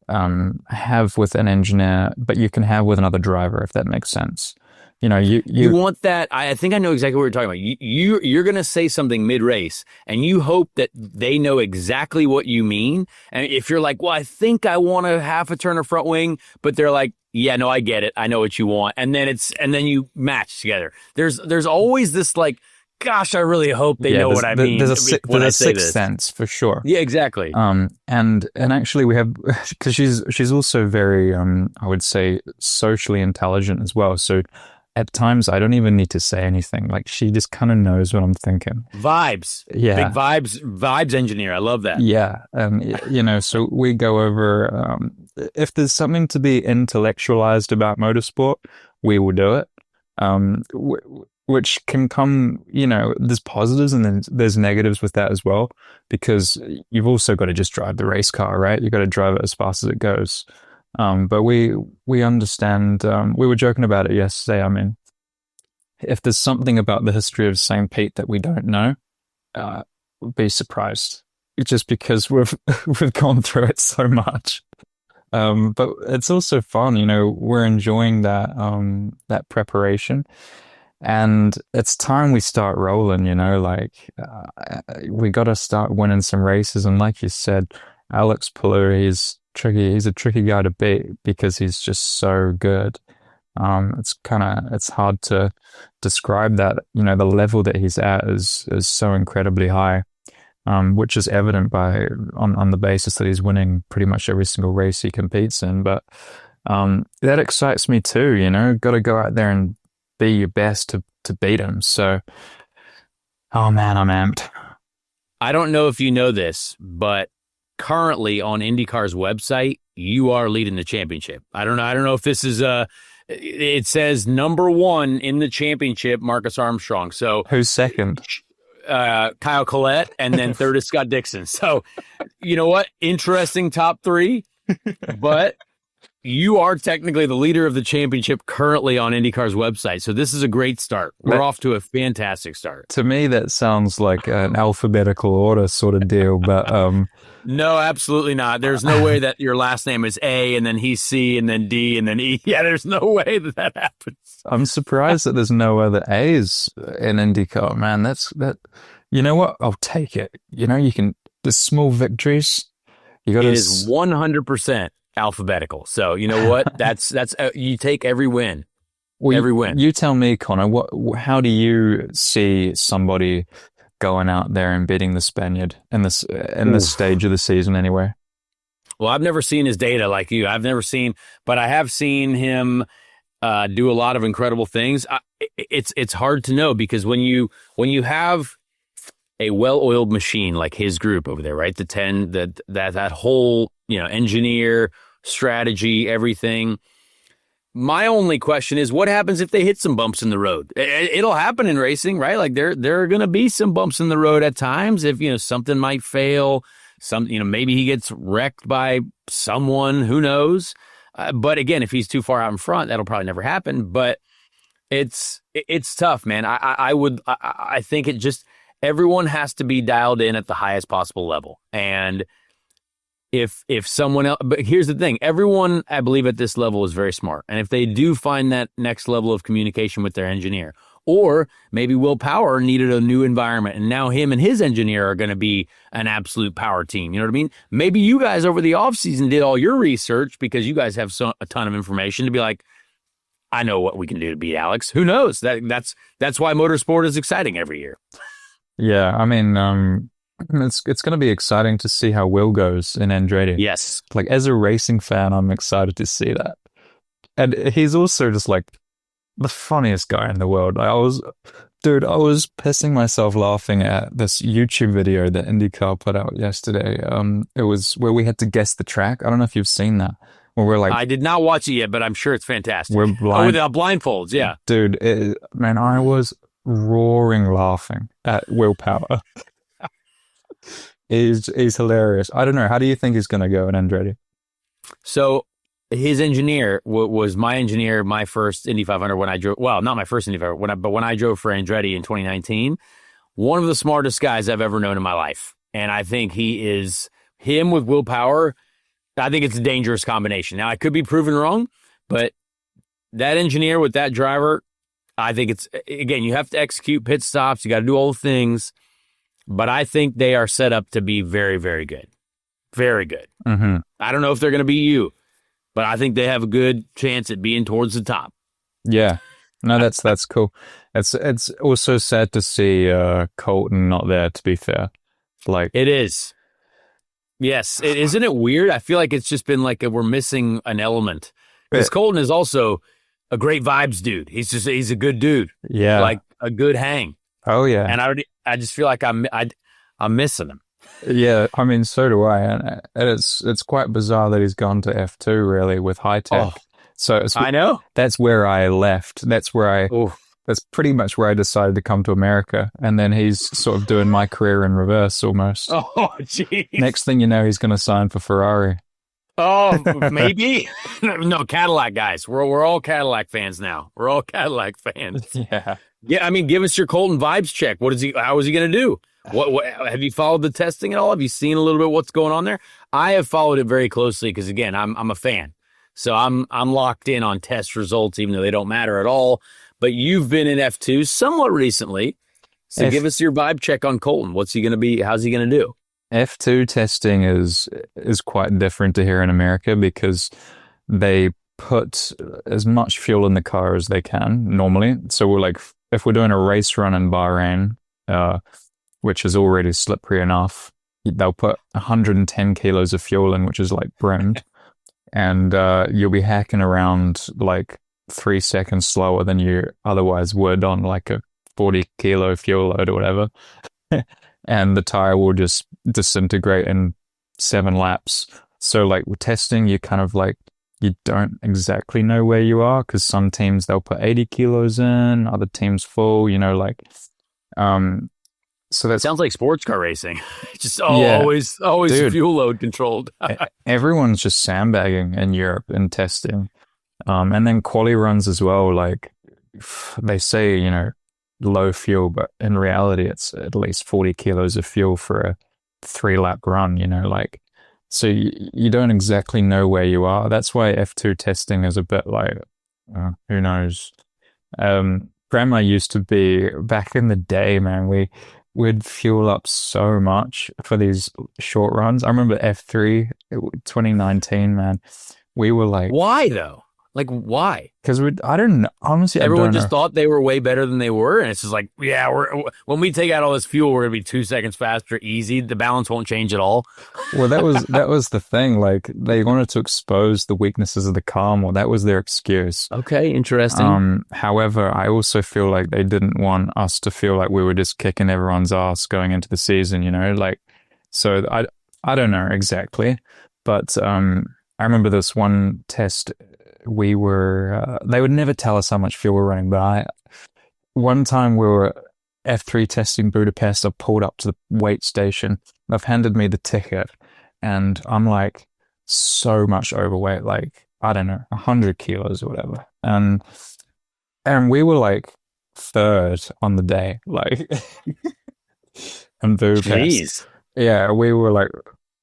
have with an engineer, but you can have with another driver, if that makes sense. You want that. I think I know exactly what you're talking about. You're going to say something mid-race, and you hope that they know exactly what you mean. And if you're like, well, I think I want a half a turn of front wing, but they're like, yeah, no, I get it. I know what you want. And then you match together. There's always this gosh, I really hope they know what I mean. There's a sixth sense for sure. Yeah, exactly. And actually we have, because she's also very, I would say, socially intelligent as well. So at times I don't even need to say anything. She just kind of knows what I'm thinking. Vibes. Yeah. Big vibes engineer. I love that. Yeah. And, so we go over if there's something to be intellectualized about motorsport, we will do it. Which can come, there's positives and then there's negatives with that as well, because you've also got to just drive the race car, right? You've got to drive it as fast as it goes. But we understand. We were joking about it yesterday. I mean, if there's something about the history of St. Pete that we don't know, be surprised. Just because we've gone through it so much. But it's also fun, we're enjoying that preparation. And it's time we start rolling, we got to start winning some races. And like you said, Alex Palou, he's tricky. He's a tricky guy to beat because he's just so good. It's hard to describe that, the level that he's at is so incredibly high, which is evident on the basis that he's winning pretty much every single race he competes in. But that excites me too, got to go out there and be your best to beat him. So, oh man, I'm amped. I don't know if you know this, but currently on IndyCar's website, you are leading the championship. I don't know if this is it says number 1 in the championship, Marcus Armstrong. So who's second? Kyle Collette, and then third is Scott Dixon. So, you know what? Interesting top 3, but you are technically the leader of the championship currently on IndyCar's website. So this is a great start. We're off to a fantastic start. To me, that sounds like an alphabetical order sort of deal, but no, absolutely not. There's no way that your last name is A and then he's C and then D and then E. Yeah, there's no way that happens. I'm surprised that there's no other A's in IndyCar, man. That. You know what? I'll take it. The small victories. It is 100% alphabetical. So you know what? That's you take every win. Well, every win. You tell me, Connor. How do you see somebody going out there and beating the Spaniard in this stage of the season anyway? Well, I've never seen his data like you. But I have seen him do a lot of incredible things. It's hard to know because when you have a well-oiled machine like his group over there, right? That whole, engineer, strategy, everything. My only question is, what happens if they hit some bumps in the road? It'll happen in racing, right? Like there are going to be some bumps in the road at times. If something might fail, maybe he gets wrecked by someone. Who knows? But again, if he's too far out in front, that'll probably never happen. But it's tough, man. I think it just. Everyone has to be dialed in at the highest possible level. And if someone else, but here's the thing, everyone, I believe at this level is very smart. And if they do find that next level of communication with their engineer, or maybe Will Power needed a new environment and now him and his engineer are going to be an absolute power team. You know what I mean? Maybe you guys over the offseason did all your research because you guys have a ton of information to be like, I know what we can do to beat Alex. Who knows? That's why motorsport is exciting every year. Yeah, I mean, it's going to be exciting to see how Will goes in Andretti. Yes. Like, as a racing fan, I'm excited to see that. And he's also just, like, the funniest guy in the world. I was pissing myself laughing at this YouTube video that IndyCar put out yesterday. It was where we had to guess the track. I don't know if you've seen that. Where we're like, I did not watch it yet, but I'm sure it's fantastic. We're blind. With blindfolds, yeah. Dude, man, I was roaring laughing at Will Power. He's hilarious. I don't know. How do you think he's going to go in Andretti? So his engineer was my engineer, my first Indy 500 when I drove. Well, not my first Indy 500, but when I drove for Andretti in 2019. One of the smartest guys I've ever known in my life. And I think him with Will Power, I think it's a dangerous combination. Now, I could be proven wrong, but that engineer with that driver, I think it's, again, you have to execute pit stops. You got to do all the things. But I think they are set up to be very, very good. Very good. Mm-hmm. I don't know if they're going to beat you, but I think they have a good chance at being towards the top. Yeah. No, that's cool. It's also sad to see Colton not there, to be fair. Like, it is. Yes. Isn't it weird? I feel like it's just been like we're missing an element. Because Colton is also a great vibes dude. He's a good dude. Yeah. Like a good hang. Oh, yeah. And I just feel like I'm missing him. Yeah, I mean, so do I, and it's quite bizarre that he's gone to F2 really with high Oh, tech. So I know. that's where I left. Oh, That's pretty much where I decided to come to America, and then he's sort of doing my career in reverse almost. oh, jeez. Next thing you know, he's going to sign for Ferrari. Oh, maybe. No, Cadillac guys. We're all Cadillac fans now. We're all Cadillac fans. Yeah. Yeah, I mean, give us your Colton vibes check. How is he going to do? What have you followed the testing at all? Have you seen a little bit what's going on there? I have followed it very closely because again, I'm a fan. So I'm locked in on test results even though they don't matter at all. But you've been in F2 somewhat recently. So give us your vibe check on Colton. What's he going to be? How's he going to do? F2 testing is quite different to here in America because they put as much fuel in the car as they can normally. So we're like, if we're doing a race run in Bahrain, which is already slippery enough, they'll put 110 kilos of fuel in, which is like brimmed, and you'll be hacking around like 3 seconds slower than you otherwise would on like a 40 kilo fuel load or whatever. And the tire will just disintegrate in 7 laps. So like with testing, you kind of like, you don't exactly know where you are because some teams they'll put 80 kilos in, other teams full, so that sounds like sports car racing. Just always dude, fuel load controlled. Everyone's just sandbagging in Europe in testing. And then quali runs as well, like they say, low fuel, but in reality it's at least 40 kilos of fuel for a 3-lap run, so you don't exactly know where you are. That's why F2 testing is a bit like, who knows? Grandma used to be, back in the day, man, we'd fuel up so much for these short runs. I remember F3 2019, man. We were like, why though? Like, why? Because I don't know. Honestly, everyone just thought they were way better than they were. And it's just like, yeah, when we take out all this fuel, we're going to be 2 seconds faster, easy. The balance won't change at all. Well, that was the thing. Like, they wanted to expose the weaknesses of the car more. That was their excuse. Okay, interesting. However, I also feel like they didn't want us to feel like we were just kicking everyone's ass going into the season, so I don't know exactly. But I remember this one test. We were, they would never tell us how much fuel we're running, but one time we were F3 testing Budapest. I pulled up to the weight station. They've handed me the ticket and I'm like so much overweight, like, I don't know, 100 kilos or whatever. And we were like 3rd on the day, like, in Budapest. Jeez. Yeah, we were like,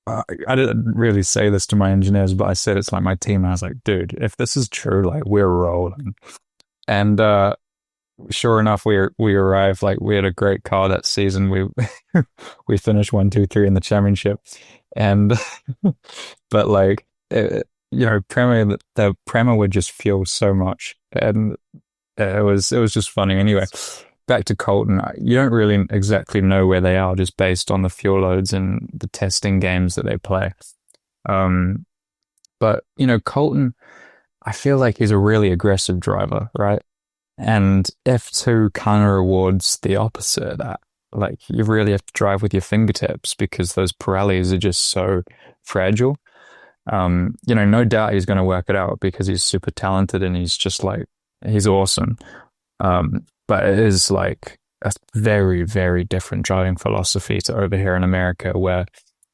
I didn't really say this to my engineers, but I said it's like my team. I was like, dude, if this is true, like, we're rolling. And sure enough, we arrived. Like, we had a great car that season. We finished 1, 2, 3 in the championship, and but like, Prema, the Prema would just fuel so much, and it was just funny. Anyway, back to Colton, you don't really exactly know where they are just based on the fuel loads and the testing games that they play. But, Colton, I feel like he's a really aggressive driver, right? And F2 kind of rewards the opposite of that. Like, you really have to drive with your fingertips because those Pirellis are just so fragile. No doubt he's going to work it out because he's super talented and he's just like, he's awesome. But it is like a very, very different driving philosophy to over here in America, where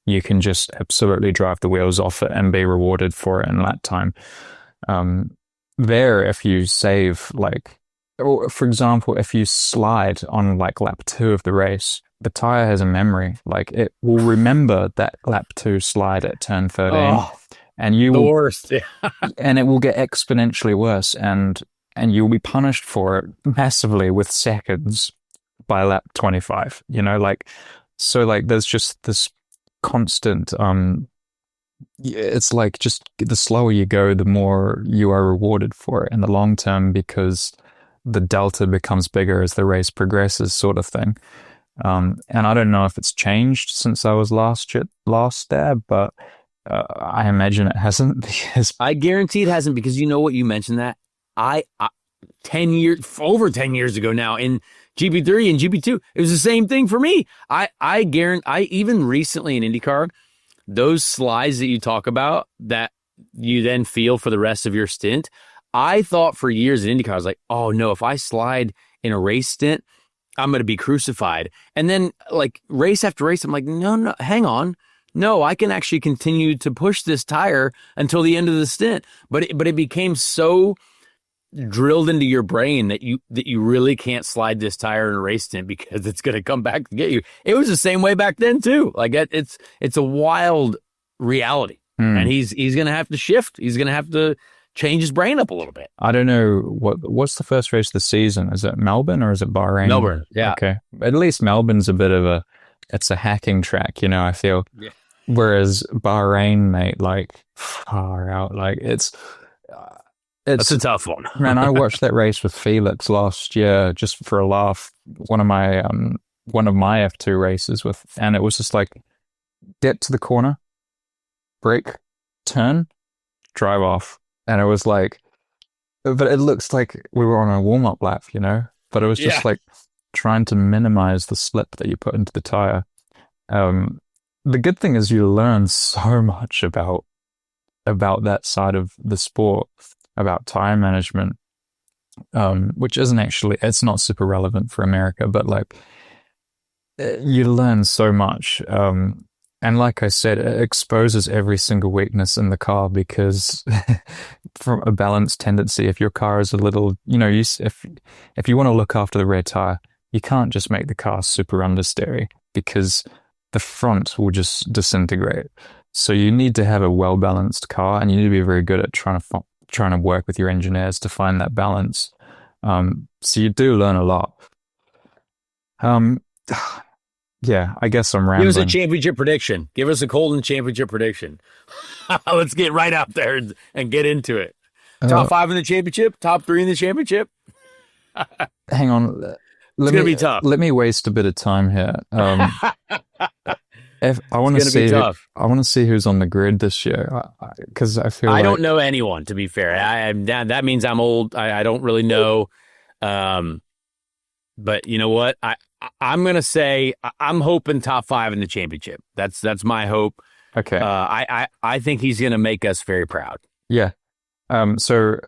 you can just absolutely drive the wheels off it and be rewarded for it in lap time. There, if you save, like, or for example, if you slide on like lap 2 of the race, the tire has a memory. Like, it will remember that lap 2 slide at turn 13. Oh, and you the will, worst. and it will get exponentially worse. And you'll be punished for it massively with seconds by lap 25, so like there's just this constant, it's like just the slower you go, the more you are rewarded for it in the long term because the delta becomes bigger as the race progresses, sort of thing. And I don't know if it's changed since I was last there, but I imagine it hasn't because I guarantee it hasn't because you know what, you mentioned that. I 10 years, over 10 years ago now in GP3 and GP2. It was the same thing for me. I guarantee, even recently in IndyCar, those slides that you talk about that you then feel for the rest of your stint, I thought for years in IndyCar, I was like, oh no, if I slide in a race stint, I'm going to be crucified. And then like race after race, I'm like, no, hang on. No, I can actually continue to push this tire until the end of the stint. But it became so drilled into your brain that you really can't slide this tire in a race stint because it's going to come back to get you. It was the same way back then too. Like it's a wild reality, and he's going to have to shift. He's going to have to change his brain up a little bit. I don't know what's the first race of the season. Is it Melbourne or is it Bahrain? Melbourne. Yeah. Okay. At least Melbourne's a bit of it's a hacking track, I feel. Yeah. Whereas Bahrain, mate, like far out, like it's that's a tough one. Man, I watched that race with Felix last year just for a laugh. One of my F2 races and it was just like get to the corner, brake, turn, drive off, and it was like, but it looks like we were on a warm-up lap, But it was just like trying to minimize the slip that you put into the tire. The good thing is you learn so much about that side of the sport, about tire management, which isn't actually, it's not super relevant for America, but like you learn so much. And like I said, it exposes every single weakness in the car because from a balanced tendency, if your car is a little, if you want to look after the rear tire, you can't just make the car super understeery because the front will just disintegrate. So you need to have a well-balanced car, and you need to be very good at trying to work with your engineers to find that balance. So you do learn a lot. Yeah, I guess I'm rambling. Give us a championship prediction. Give us a Colton championship prediction. Let's get right out there and get into it. Top 5 in the championship? Top 3 in the championship? Hang on. It's going to be tough. Let me waste a bit of time here. If I want to see, I want to see who's on the grid this year because I feel I don't know anyone. To be fair, that means I'm old. I don't really know. But you know what? I'm gonna say I'm hoping top 5 in the championship. That's my hope. Okay. I think he's gonna make us very proud. Yeah. So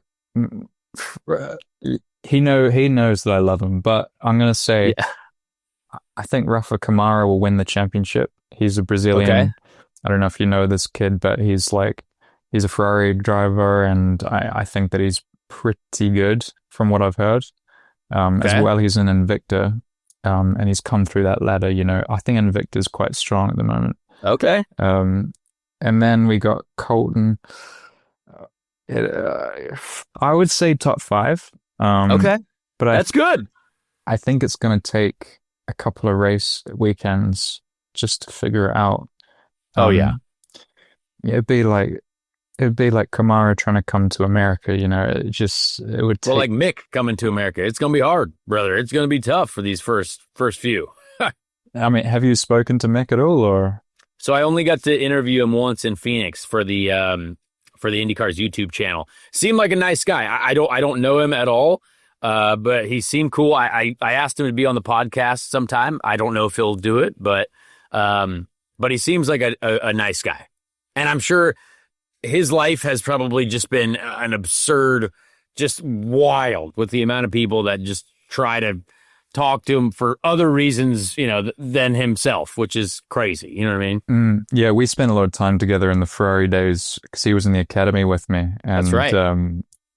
he knows that I love him, but I'm gonna say I think Rafa Kamara will win the championship. He's a Brazilian. Okay. I don't know if you know this kid, but he's a Ferrari driver, and I think that he's pretty good from what I've heard. As well, he's an Invicta, and he's come through that ladder. I think Invicta is quite strong at the moment. Okay. And then we got Colton. I would say top 5. Okay. But that's good. I think it's going to take a couple of race weekends just to figure it out. It'd be like Kamara trying to come to America, it would take... Well, like Mick coming to America. It's going to be hard, brother. It's going to be tough for these first few. I mean, have you spoken to Mick at all, or? So I only got to interview him once in Phoenix for the IndyCar's YouTube channel. Seemed like a nice guy. I don't know him at all, but he seemed cool. I asked him to be on the podcast sometime. I don't know if he'll do it, but he seems like a nice guy. And I'm sure his life has probably just been an absurd, just wild with the amount of people that just try to talk to him for other reasons, than himself, which is crazy. You know what I mean? Yeah, we spent a lot of time together in the Ferrari days because he was in the academy with me. And, that's right.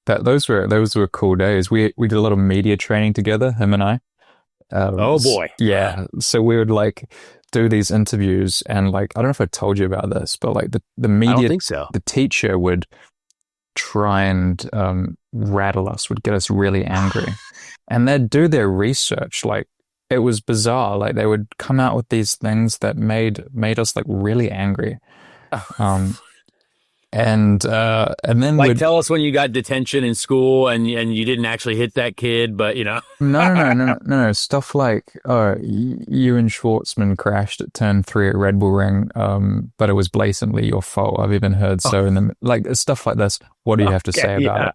Those were cool days. We did a lot of media training together, him and I. Oh boy. Yeah. So we would do these interviews, and I don't know if I told you about this, but the media, I don't think so. The teacher would try and rattle us, would get us really angry, and they'd do their research. It was bizarre. They would come out with these things that made us really angry. And then tell us when you got detention in school and you didn't actually hit that kid, but No. Stuff like, you and Schwartzman crashed at turn 3 at Red Bull Ring, but it was blatantly your fault. I've even heard so. And then stuff like this. What do you have to say about it?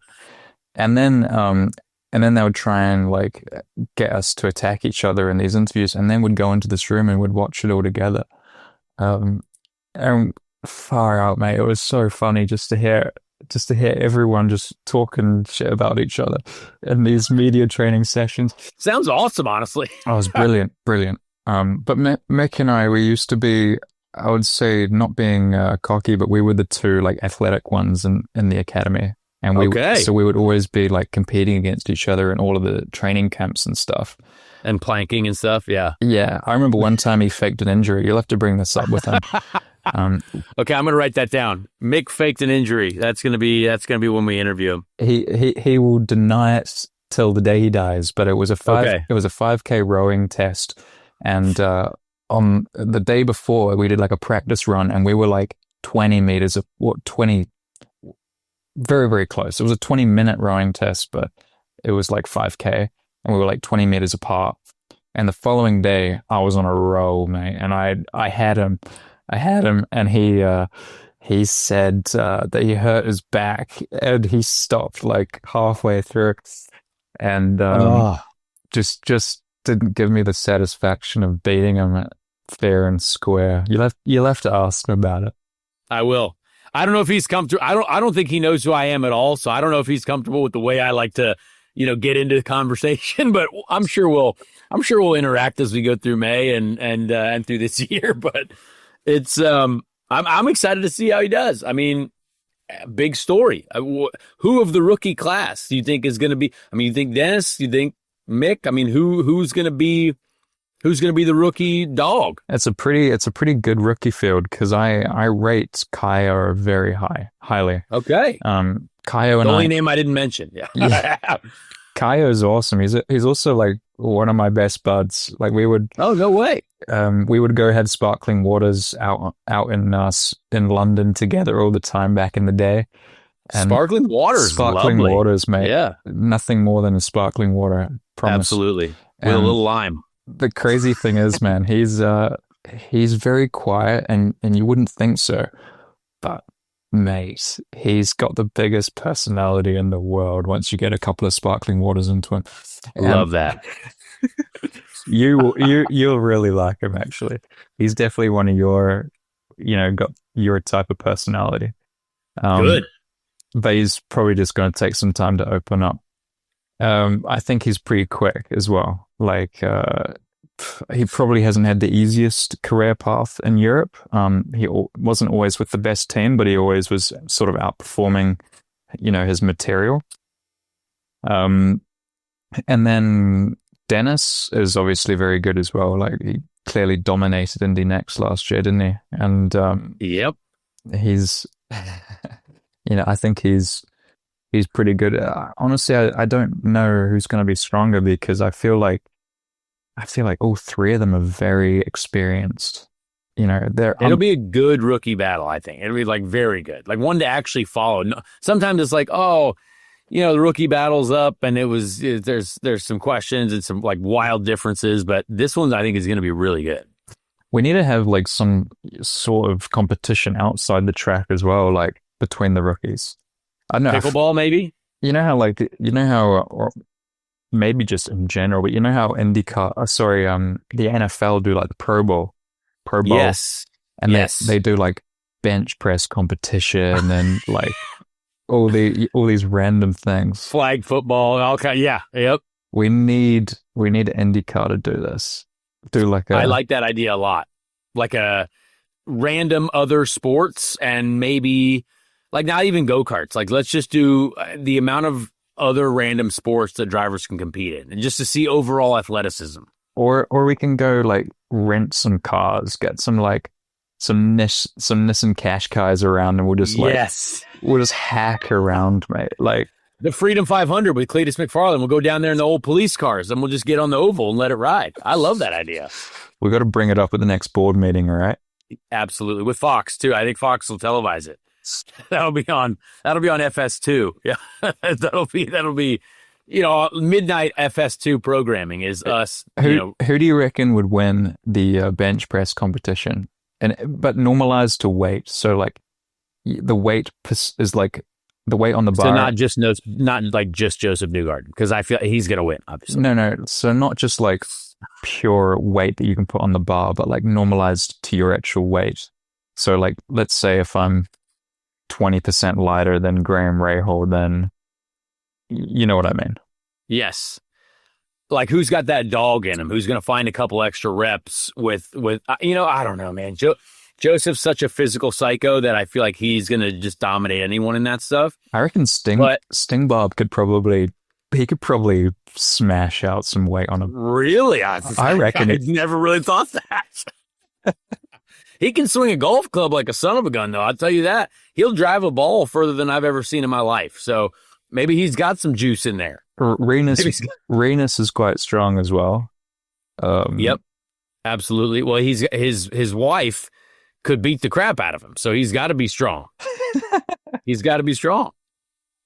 And And then they would try and like get us to attack each other in these interviews, and then we'd go into this room and would watch it all together. And far out, mate, it was so funny just to hear everyone just talking shit about each other in these media training sessions. Sounds awesome, honestly. Oh, it was brilliant. But Mick and I, we used to be, I would say, not being cocky, but we were the two like athletic ones in the academy. And so we would always be like competing against each other in all of the training camps and stuff. And planking and stuff, yeah. Yeah, I remember one time he faked an injury. You'll have to bring this up with him. Okay, I'm going to write that down. Mick faked an injury. That's going to be when we interview him. He will deny it till the day he dies. But it was a 5K rowing test, and on the day before we did like a practice run, and we were like 20 meters of 20. Very, very close. It was a 20-minute rowing test, but it was like 5K, and we were like 20 meters apart. And the following day, I was on a roll, mate, and I had him, and he said that he hurt his back, and he stopped like halfway through, and just didn't give me the satisfaction of beating him fair and square. You'll have to ask him about it. I will. I don't know if he's comfortable. I don't think he knows who I am at all. So I don't know if he's comfortable with the way I like to, get into the conversation. But I'm sure we'll interact as we go through May and through this year. But it's I'm excited to see how he does. I mean, big story. Who of the rookie class do you think is going to be? I mean, you think Dennis? You think Mick? I mean, who's going to be? Who's going to be the rookie dog? It's a pretty good rookie field because I rate Kaio very highly. Okay. Kaio and the only name I didn't mention. Yeah. Kaio is awesome. He's also like one of my best buds. Like we would. Oh, no way. We would go have sparkling waters out in London together all the time back in the day. And sparkling waters, mate. Yeah. Nothing more than a sparkling water. I promise. Absolutely. With a little lime. The crazy thing is, man, he's very quiet, and you wouldn't think so, but mate, he's got the biggest personality in the world. Once you get a couple of sparkling waters into him, love that. You'll really like him. Actually, he's definitely one of your, got your type of personality. Good, but he's probably just going to take some time to open up. I think he's pretty quick as well. Like, he probably hasn't had the easiest career path in Europe. He wasn't always with the best team, but he always was sort of outperforming, his material. And then Dennis is obviously very good as well. Like, he clearly dominated Indy Next last year, didn't he? And, yep. He's, I think he's pretty good. Honestly, I don't know who's going to be stronger because I feel like all three of them are very experienced. It'll be a good rookie battle. I think it'll be like very good, like one to actually follow. Sometimes it's like, the rookie battle's up, and there's some questions and some like wild differences, but this one I think is going to be really good. We need to have like some sort of competition outside the track as well, like between the rookies. I don't know. Pickleball, maybe? Or maybe just in general, but how IndyCar, the NFL do like the Pro Bowl. Yes. And they do like bench press competition and like all these random things. Flag football, all kind. Yeah. Yep. We need IndyCar to do this. I like that idea a lot. Like a random other sports and maybe like not even go-karts. Like let's just do the amount of other random sports that drivers can compete in and just to see overall athleticism. Or we can go like rent some cars, get some Nissan Qashqais around, and we'll just hack around, mate. Like the Freedom 500 with Cletus McFarland. We'll go down there in the old police cars and we'll just get on the oval and let it ride. I love that idea. We've got to bring it up at the next board meeting, all right? Absolutely. With Fox too. I think Fox will televise it. That'll be on FS2. Yeah. that'll be midnight FS2 programming is us. Who do you reckon would win the bench press competition? But normalized to weight. So like the weight is like the weight on the bar. So not like just Joseph Newgarden, because I feel he's going to win, obviously. No. So not just like pure weight that you can put on the bar, but like normalized to your actual weight. So like, let's say if I'm 20% lighter than Graham Rahal, then you know what I mean. Yes. Like, who's got that dog in him? Who's going to find a couple extra reps with I don't know, man. Joseph's such a physical psycho that I feel like he's going to just dominate anyone in that stuff. I reckon Sting Bob could probably smash out some weight on him. Really? I reckon I never really thought that. He can swing a golf club like a son of a gun, though. I'll tell you that. He'll drive a ball further than I've ever seen in my life. So maybe he's got some juice in there. Renus is quite strong as well. Yep, absolutely. Well, his wife could beat the crap out of him, so he's got to be strong. He's got to be strong.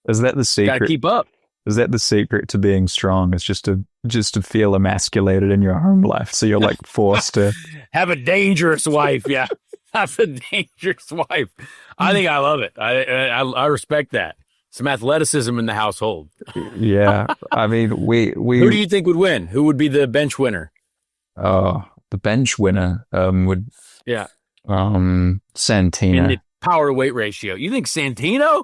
Is that the secret? Got to keep up. Is that the secret to being strong? It's just to feel emasculated in your home life, so you're like forced to have a dangerous wife. Yeah, have a dangerous wife. I think I love it. I respect that. Some athleticism in the household. Yeah, I mean, we. Who do you think would win? Who would be the bench winner? Oh, the bench winner would. Yeah. Santino. In the power to weight ratio. You think Santino?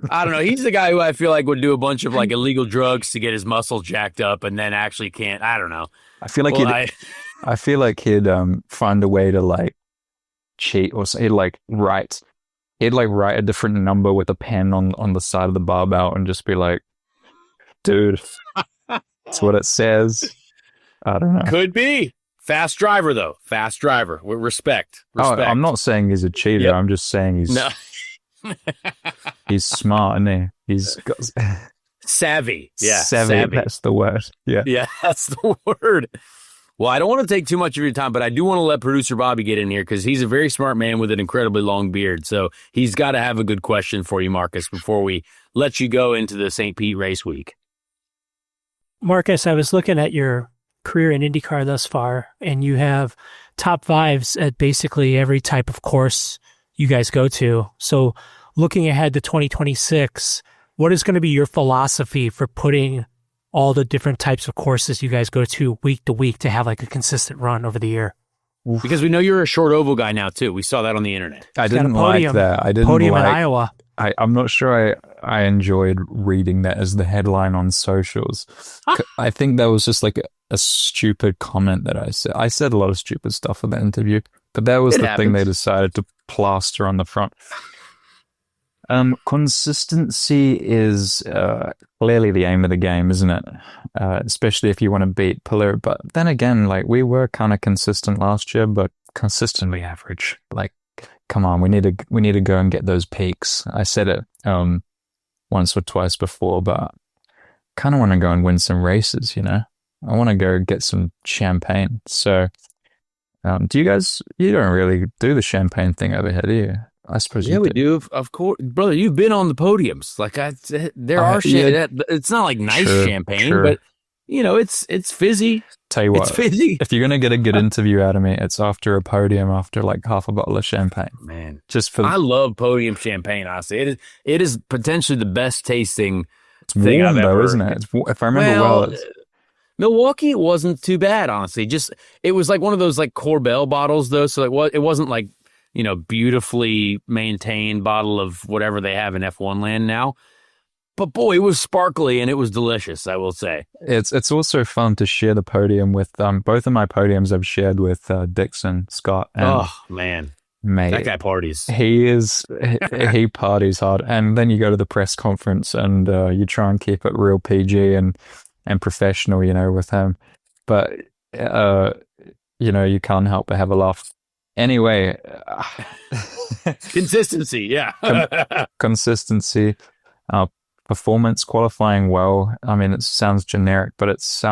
I don't know. He's the guy who I feel like would do a bunch of like illegal drugs to get his muscles jacked up, and then actually can't. I don't know. I feel like I feel like he'd find a way to like cheat, or he'd write a different number with a pen on the side of the barbell and just be like, dude, that's what it says. I don't know. Could be. Fast driver, though. Fast driver. With respect. Oh, I'm not saying he's a cheater. Yep. I'm just saying he's smart, isn't he? He's got savvy. Yeah. Savvy. That's the word. Yeah. Yeah, that's the word. Well, I don't want to take too much of your time, but I do want to let producer Bobby get in here because he's a very smart man with an incredibly long beard. So he's got to have a good question for you, Marcus, before we let you go into the St. Pete race week. Marcus, I was looking at your career in IndyCar thus far, and you have top fives at basically every type of course you guys go to. So looking ahead to 2026, what is going to be your philosophy for putting all the different types of courses you guys go to week to have like a consistent run over the year? Because we know you're a short oval guy now too. We saw that on the internet. I didn't like that. I didn't podium like in Iowa. I'm not sure I enjoyed reading that as the headline on socials. I think that was just like a stupid comment that I said. I said a lot of stupid stuff in that interview, but that was the thing they decided to plaster on the front. Consistency is clearly the aim of the game, isn't it? Especially if you want to beat Pillar. But then again, like we were kind of consistent last year, but consistently average. Like, come on, we need to go and get those peaks. I said it once or twice before, but kind of want to go and win some races. You know, I want to go get some champagne. So, do you guys? You don't really do the champagne thing over here, do you? I suppose we do. Of course, brother. You've been on the podiums. Like there are it's not like nice champagne, but you know, it's fizzy. Tell you what, it's fizzy. If you're gonna get a good interview out of me, it's after a podium, after like half a bottle of champagne. Man, I love podium champagne. Honestly, it is potentially the best tasting thing I've ever. Isn't it? If I remember Milwaukee wasn't too bad. Honestly, it was like one of those like Corbel bottles though. So like it wasn't like, you know, beautifully maintained bottle of whatever they have in F1 land now. But boy, it was sparkly and it was delicious, I will say. It's also fun to share the podium with both of my podiums I've shared with Dixon Scott. And oh man, mate, that guy parties. He parties hard. And then you go to the press conference and you try and keep it real PG and professional, you know, with him. But you know, you can't help but have a laugh. Anyway, consistency, yeah. Consistency, performance, qualifying well. I mean, it sounds generic, but it's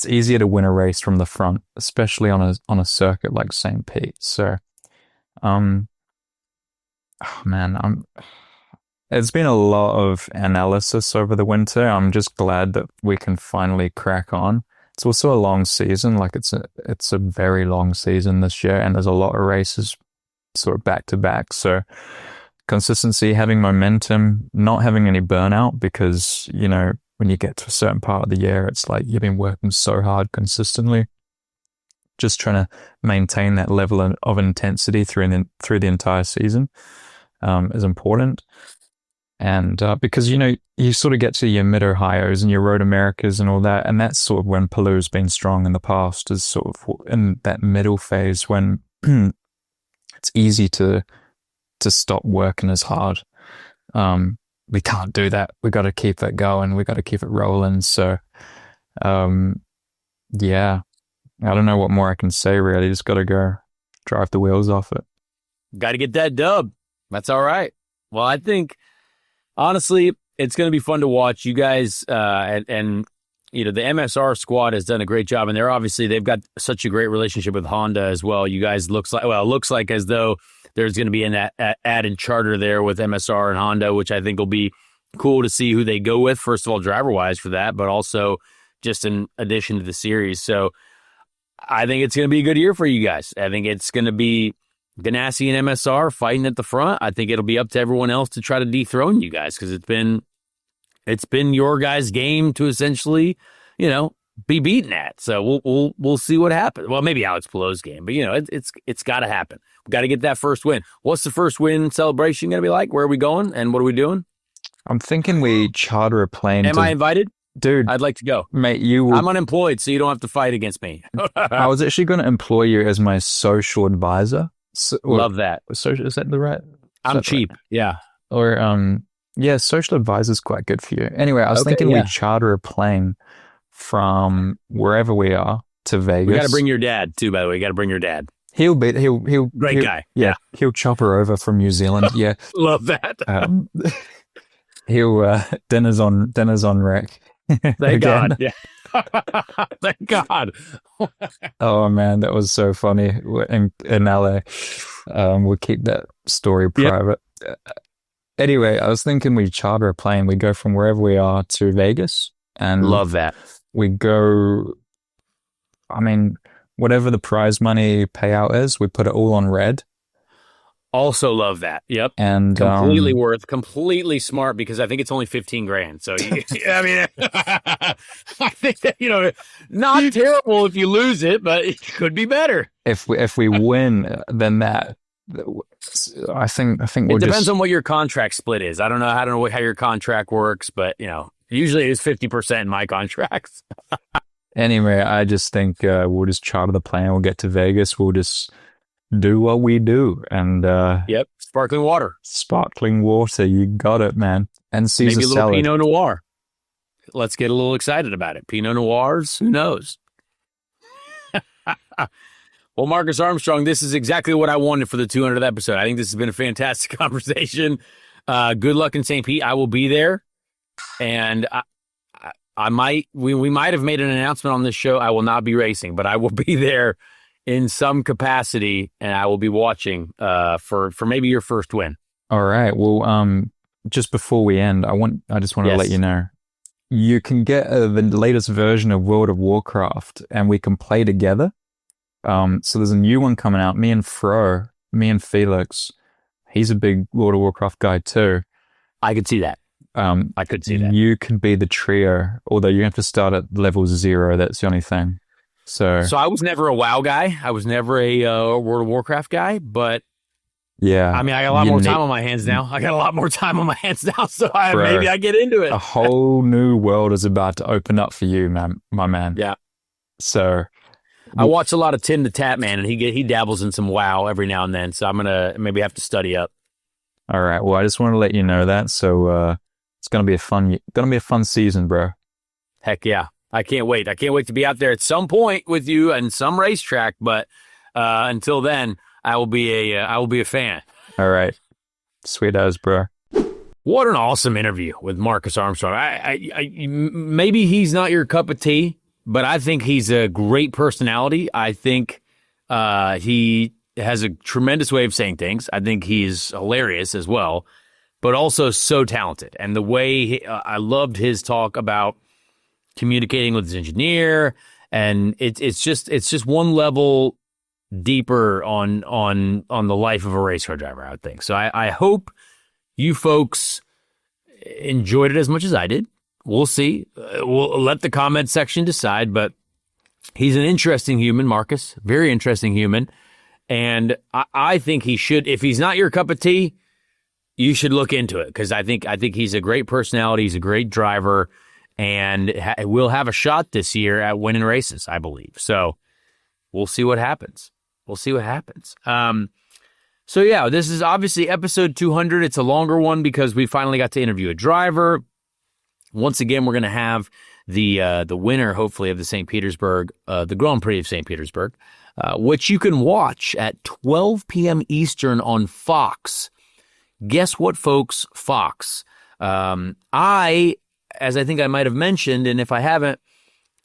easier to win a race from the front, especially on a circuit like St. Pete. So, oh man, it's been a lot of analysis over the winter. I'm just glad that we can finally crack on. It's also a long season, like it's a very long season this year, and there's a lot of races sort of back to back. So consistency, having momentum, not having any burnout, because, you know, when you get to a certain part of the year, it's like you've been working so hard consistently. Just trying to maintain that level of intensity through the entire season is important. And because, you know, you sort of get to your Mid-Ohios and your Road Americas and all that, and that's sort of when Palou's been strong in the past, is sort of in that middle phase when it's easy to stop working as hard. We can't do that. We got to keep it going. We got to keep it rolling. So, yeah, I don't know what more I can say, really. Just got to go drive the wheels off it. Got to get that dub. That's all right. Well, I think, honestly, it's going to be fun to watch. You guys, and you know, the MSR squad has done a great job, and they've got such a great relationship with Honda as well. You guys it looks like as though there's going to be an added charter there with MSR and Honda, which I think will be cool to see who they go with, first of all, driver-wise for that, but also just in addition to the series. So I think it's going to be a good year for you guys. I think it's going to be Ganassi and MSR fighting at the front. I think it'll be up to everyone else to try to dethrone you guys, because it's been your guys' game to essentially, you know, be beaten at. So we'll see what happens. Well, maybe Alex Palou's game, but you know, it's got to happen. We got to get that first win. What's the first win celebration going to be like? Where are we going, and what are we doing? I'm thinking we charter a plane. Am I invited? Dude, I'd like to go. Mate, I'm unemployed, so you don't have to fight against me. I was actually going to employ you as my social advisor. Love that. Social, is that the right? I'm cheap. Right? Yeah. Or yeah, social advisor is quite good for you. Anyway, I was thinking we charter a plane from wherever we are to Vegas. We got to bring your dad too, by the way. You got to bring your dad. He'll great guy. Yeah, he'll chop her over from New Zealand. Yeah. Love that. He'll dinner's on rec. Thank God. Yeah. Thank God. Oh man, that was so funny in LA. We'll keep that story private. Yep. Anyway, I was thinking we charter a plane. We go from wherever we are to Vegas, and love that. We go. I mean, whatever the prize money payout is, we put it all on red. Also love that. Yep. And completely smart, because I think it's only $15,000. So I mean, I think that, you know, not terrible if you lose it, but it could be better. If we win, then that. I think we'll it depends on what your contract split is. I don't know how your contract works, but you know, usually it's 50% in my contracts. Anyway, I just think we'll just charter the plane. We'll get to Vegas. We'll just do what we do, and yep, sparkling water. You got it, man. And Caesar maybe a little salad. Pinot Noir. Let's get a little excited about it. Pinot Noirs, who knows? Well, Marcus Armstrong, this is exactly what I wanted for the 200th episode. I think this has been a fantastic conversation. Good luck in St. Pete. I will be there, and we might have made an announcement on this show. I will not be racing, but I will be there in some capacity, and I will be watching for maybe your first win. All right. Well, just before we end, I just want to let you know, you can get the latest version of World of Warcraft, and we can play together. So there's a new one coming out. Me and Felix, he's a big World of Warcraft guy too. I could see that. I could see that. You can be the trio, although you have to start at level 0. That's the only thing. So I was never a WoW guy. I was never a World of Warcraft guy, but yeah, I mean, I got a lot more time on my hands now. So maybe I get into it. A whole new world is about to open up for you, my man. Yeah. So I watch a lot of Tim the Tap Man, and he dabbles in some WoW every now and then. So I'm gonna maybe have to study up. All right. Well, I just want to let you know that. So it's gonna be a fun season, bro. Heck yeah. I can't wait. I can't wait to be out there at some point with you and some racetrack. But until then, I will be a fan. All right, sweet as, bro. What an awesome interview with Marcus Armstrong. Maybe he's not your cup of tea, but I think he's a great personality. I think he has a tremendous way of saying things. I think he's hilarious as well, but also so talented. And the way I loved his talk about communicating with his engineer, and it's just one level deeper on the life of a race car driver, I would think. So I hope you folks enjoyed it as much as I did. We'll see. We'll let the comment section decide, but he's an interesting human, Marcus. Very interesting human. And I think he should, if he's not your cup of tea, you should look into it, because I think he's a great personality. He's a great driver, and will have a shot this year at winning races, I believe. So we'll see what happens. So yeah, this is obviously episode 200. It's a longer one because we finally got to interview a driver. Once again, we're going to have the winner, hopefully, of the St. Petersburg, the Grand Prix of St. Petersburg, which you can watch at 12 p.m. Eastern on Fox. Guess what, folks? Fox. As I think I might have mentioned, and if I haven't,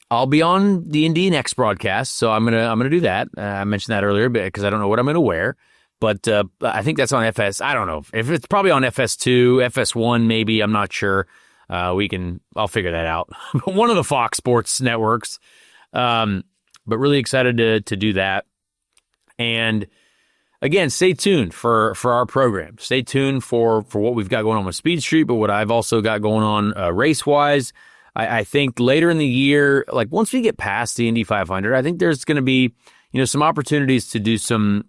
I'll be on the Indy next broadcast, so I'm gonna do that. I mentioned that earlier because I don't know what I'm gonna wear, but I think that's on FS. I don't know if it's probably on FS2, FS1, maybe. I'm not sure. I'll figure that out. One of the Fox Sports networks. But really excited to do that. And again, stay tuned for our program. Stay tuned for what we've got going on with Speed Street, but what I've also got going on race-wise. I think later in the year, like once we get past the Indy 500, I think there's going to be, some opportunities to do some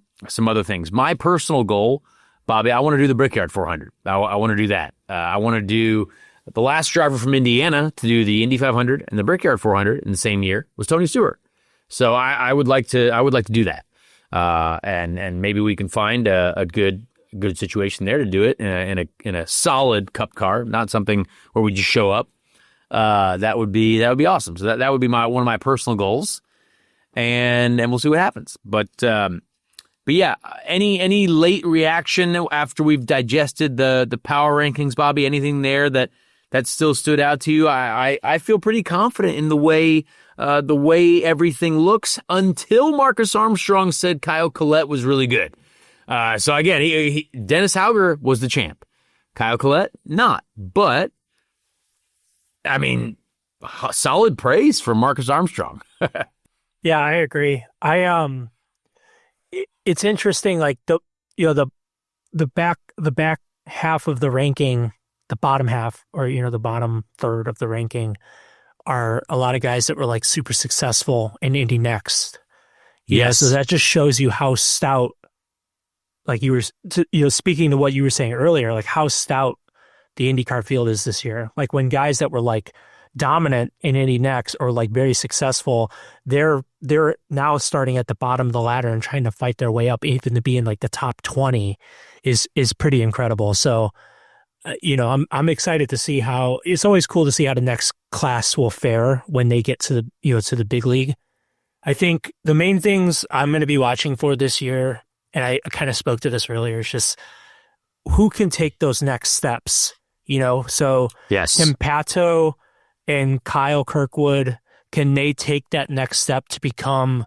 other things. My personal goal, Bobby, I want to do the Brickyard 400. I want to do that. I want to do the last driver from Indiana to do the Indy 500 and the Brickyard 400 in the same year was Tony Stewart. So I would like to do that. And maybe we can find a good situation there to do it in a solid Cup car, not something where we just show up. That would be awesome. So that would be one of my personal goals, and we'll see what happens. But yeah, any late reaction after we've digested the power rankings, Bobby? Anything there that still stood out to you? I feel pretty confident in the way everything looks until Marcus Armstrong said Kyle Collette was really good. So again, Dennis Hauger was the champ. Kyle Collette, not. But, I mean, solid praise for Marcus Armstrong. Yeah, I agree. It's interesting, like the back half of the ranking, the bottom half, or the bottom third of the ranking, are a lot of guys that were like super successful in Indy Next. Yes. So that just shows you how stout, like you were, speaking to what you were saying earlier, like how stout the IndyCar field is this year. Like when guys that were like dominant in Indy Next or like very successful, they're now starting at the bottom of the ladder and trying to fight their way up, even to be in like the top 20 is pretty incredible. So, I'm excited to see how. It's always cool to see how the next class will fare when they get to the big league. I think the main things I'm going to be watching for this year, and I kind of spoke to this earlier, is just who can take those next steps. So yes, Tim Pato and Kyle Kirkwood, can they take that next step to become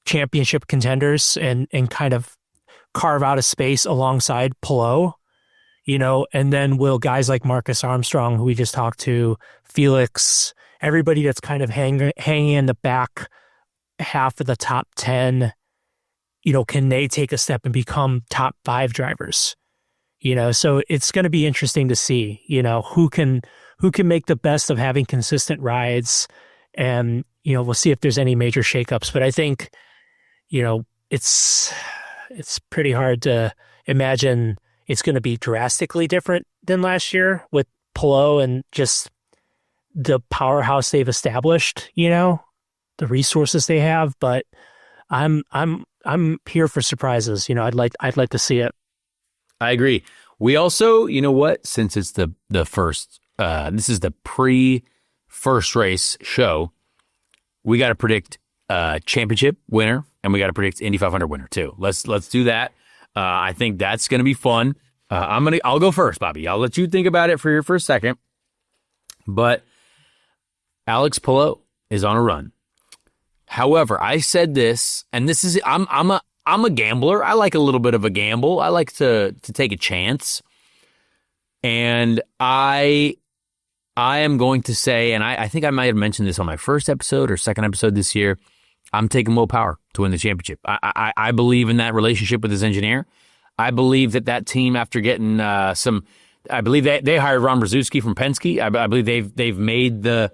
championship contenders and kind of carve out a space alongside Palou? And then will guys like Marcus Armstrong, who we just talked to, Felix, everybody that's kind of hanging in the back half of the top 10, can they take a step and become top 5 drivers? So it's going to be interesting to see, who can make the best of having consistent rides, and, we'll see if there's any major shakeups. But I think, it's pretty hard to imagine it's going to be drastically different than last year with Palou and just the powerhouse they've established, the resources they have. But I'm here for surprises. I'd like to see it. I agree. We also, since it's the first, this is the pre-first race show, we got to predict championship winner, and we got to predict Indy 500 winner too. Let's do that. I think that's going to be fun. I'll go first, Bobby. I'll let you think about it for a second. But Alex Palou is on a run. However, I said this, and this is I'm a gambler. I like a little bit of a gamble. I like to take a chance. And I am going to say, and I think I might have mentioned this on my first episode or second episode this year, I'm taking Will Power to win the championship. I believe in that relationship with his engineer. I believe that team, after getting I believe they hired Ron Brzezinski from Penske. I believe they've made the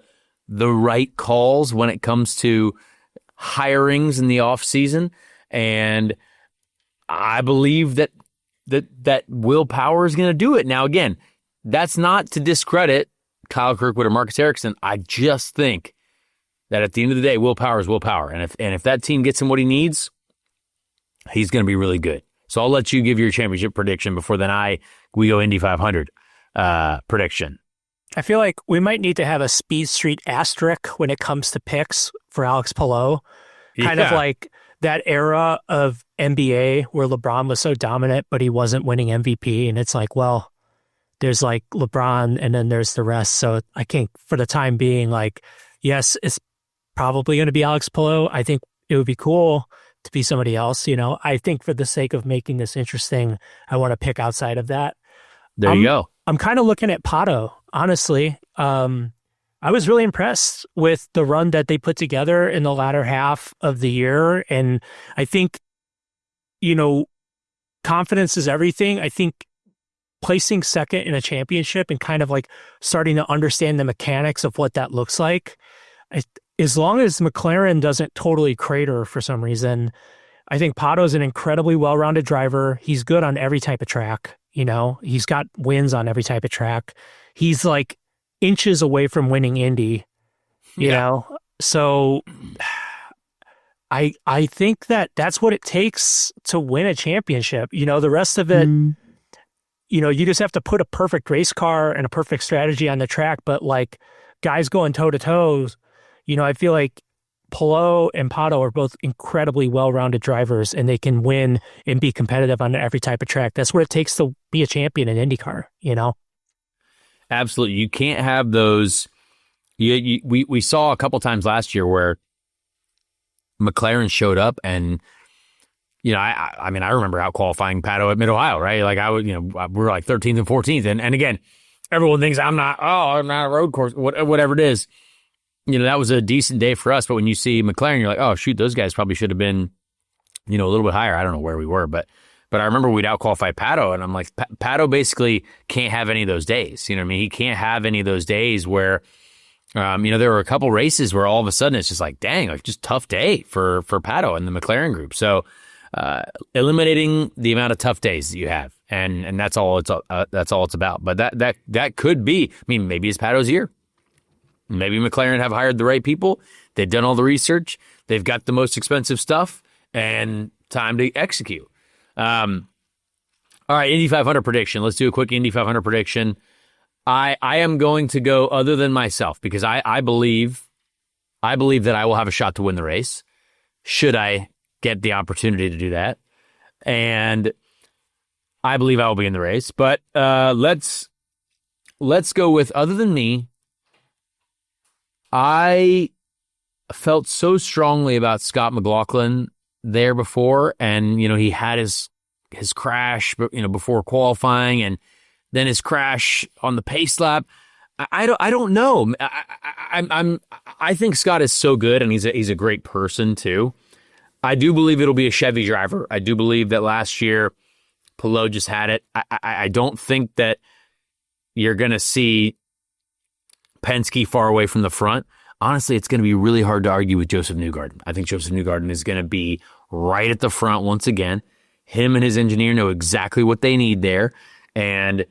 right calls when it comes to hirings in the off season, and I believe that Will Power is going to do it. Now, again, that's not to discredit Kyle Kirkwood or Marcus Ericsson. I just think that at the end of the day, Will Power is Will Power, and if that team gets him what he needs, he's going to be really good. So I'll let you give your championship prediction before then we go Indy 500 prediction. I feel like we might need to have a Speed Street asterisk when it comes to picks for Alex Palou. Kind of like that era of NBA where LeBron was so dominant, but he wasn't winning MVP. And it's like, well, there's like LeBron and then there's the rest. So I think for the time being, like, yes, it's probably going to be Alex Palou. I think it would be cool to be somebody else. I think for the sake of making this interesting, I want to pick outside of that. There you go. I'm kind of looking at Pato, honestly. I was really impressed with the run that they put together in the latter half of the year. And I think, confidence is everything. I think placing second in a championship and kind of like starting to understand the mechanics of what that looks like, as long as McLaren doesn't totally crater for some reason, I think Pato's an incredibly well-rounded driver. He's good on every type of track. He's got wins on every type of track. He's like inches away from winning Indy, you know? So I think that's what it takes to win a championship. The rest of it, you just have to put a perfect race car and a perfect strategy on the track. But like guys going toe to toe, I feel like Palou and Pato are both incredibly well-rounded drivers, and they can win and be competitive on every type of track. That's what it takes to be a champion in IndyCar, Absolutely. You can't have those. We saw a couple times last year where McLaren showed up and, I remember out qualifying Pato at Mid-Ohio, right? Like we're like 13th and 14th. And again, everyone thinks I'm not a road course, whatever it is. That was a decent day for us. But when you see McLaren, you're like, oh, shoot, those guys probably should have been, a little bit higher. I don't know where we were, but I remember we'd out-qualify Pato, and I'm like, Pato basically can't have any of those days. He can't have any of those days where, there were a couple races where all of a sudden it's just like, dang, like just tough day for Pato and the McLaren group. So eliminating the amount of tough days that you have, and that's all it's about. But that could be, maybe it's Pato's year. Maybe McLaren have hired the right people. They've done all the research. They've got the most expensive stuff and time to execute. All right, Indy 500 prediction. Let's do a quick Indy 500 prediction. I am going to go other than myself because I believe that I will have a shot to win the race should I get the opportunity to do that. And I believe I will be in the race. But let's go with other than me. I felt so strongly about Scott McLaughlin there before, and he had his crash, before qualifying, and then his crash on the pace lap. I don't know. I think Scott is so good, and he's a great person too. I do believe it'll be a Chevy driver. I do believe that last year Palou just had it. I don't think that you're going to see Penske far away from the front. Honestly, it's going to be really hard to argue with Joseph Newgarden. I think Joseph Newgarden is going to be right at the front once again. Him and his engineer know exactly what they need there. And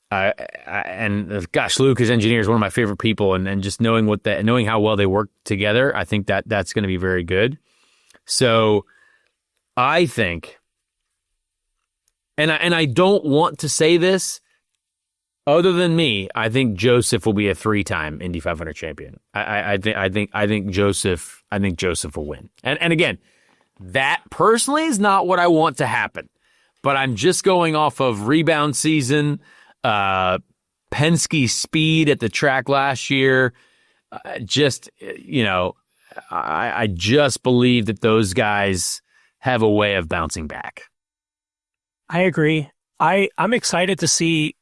gosh, Luke, his engineer, is one of my favorite people. And just knowing how well they work together, I think that's going to be very good. So I think, and I don't want to say this, other than me, I think Joseph will be a 3-time Indy 500 champion. I think Joseph will win. And again, that personally is not what I want to happen. But I'm just going off of rebound season, Penske speed at the track last year. I just believe that those guys have a way of bouncing back. I agree. I'm excited to see,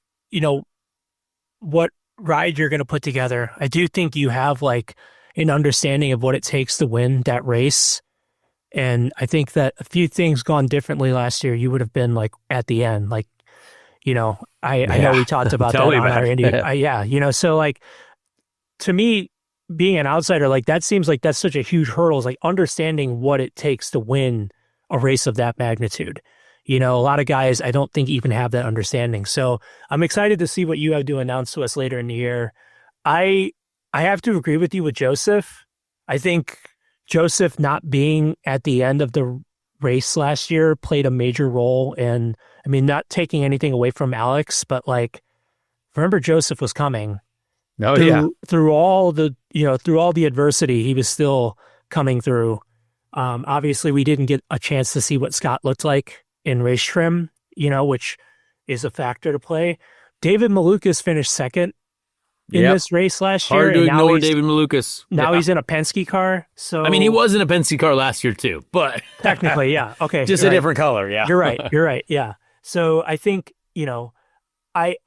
what ride you're going to put together. I do think you have like an understanding of what it takes to win that race. And I think that a few things gone differently last year, you would have been like at the end, like, I know we talked about that on our Indy. So like, to me, being an outsider, like that seems like that's such a huge hurdle, is like understanding what it takes to win a race of that magnitude. A lot of guys, I don't think even have that understanding. So I'm excited to see what you have to announce to us later in the year. I have to agree with you with Joseph. I think Joseph not being at the end of the race last year played a major role in, not taking anything away from Alex, but like, remember Joseph was coming. Through all the adversity, he was still coming through. Obviously we didn't get a chance to see what Scott looked like in race trim, which is a factor to play. David Malukas finished second in this race last year. Hard to ignore David Malukas. Now he's in a Penske car. So he was in a Penske car last year too, but technically, yeah. Okay. Just a different color. Yeah. You're right. Yeah. So I think, I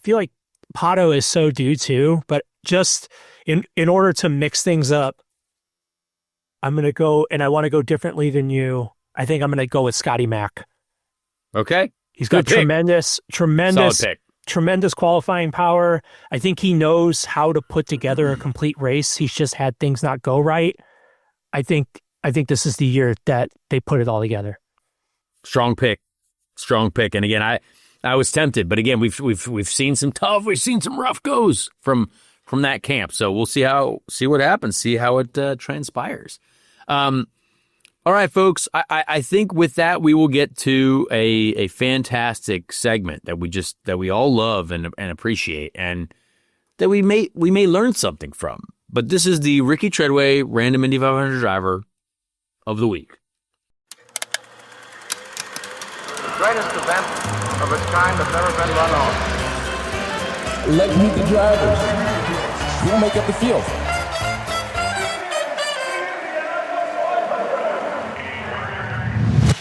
feel like Pato is so due too, but just in order to mix things up, I'm going to go, and I want to go differently than you. I think I'm going to go with Scotty Mack. Okay. He's got tremendous qualifying power. I think he knows how to put together a complete race. He's just had things not go right. I think this is the year that they put it all together. Strong pick. And again, I was tempted, but again, we've seen some rough goes from that camp. So we'll see what happens, see how it transpires. All right, folks, I think with that, we will get to a fantastic segment that we all love and appreciate, and that we may learn something from. But this is the Ricky Treadway Random Indy 500 Driver of the Week. The greatest event of its kind has never been run on. Let's meet the drivers. Who will make up the field?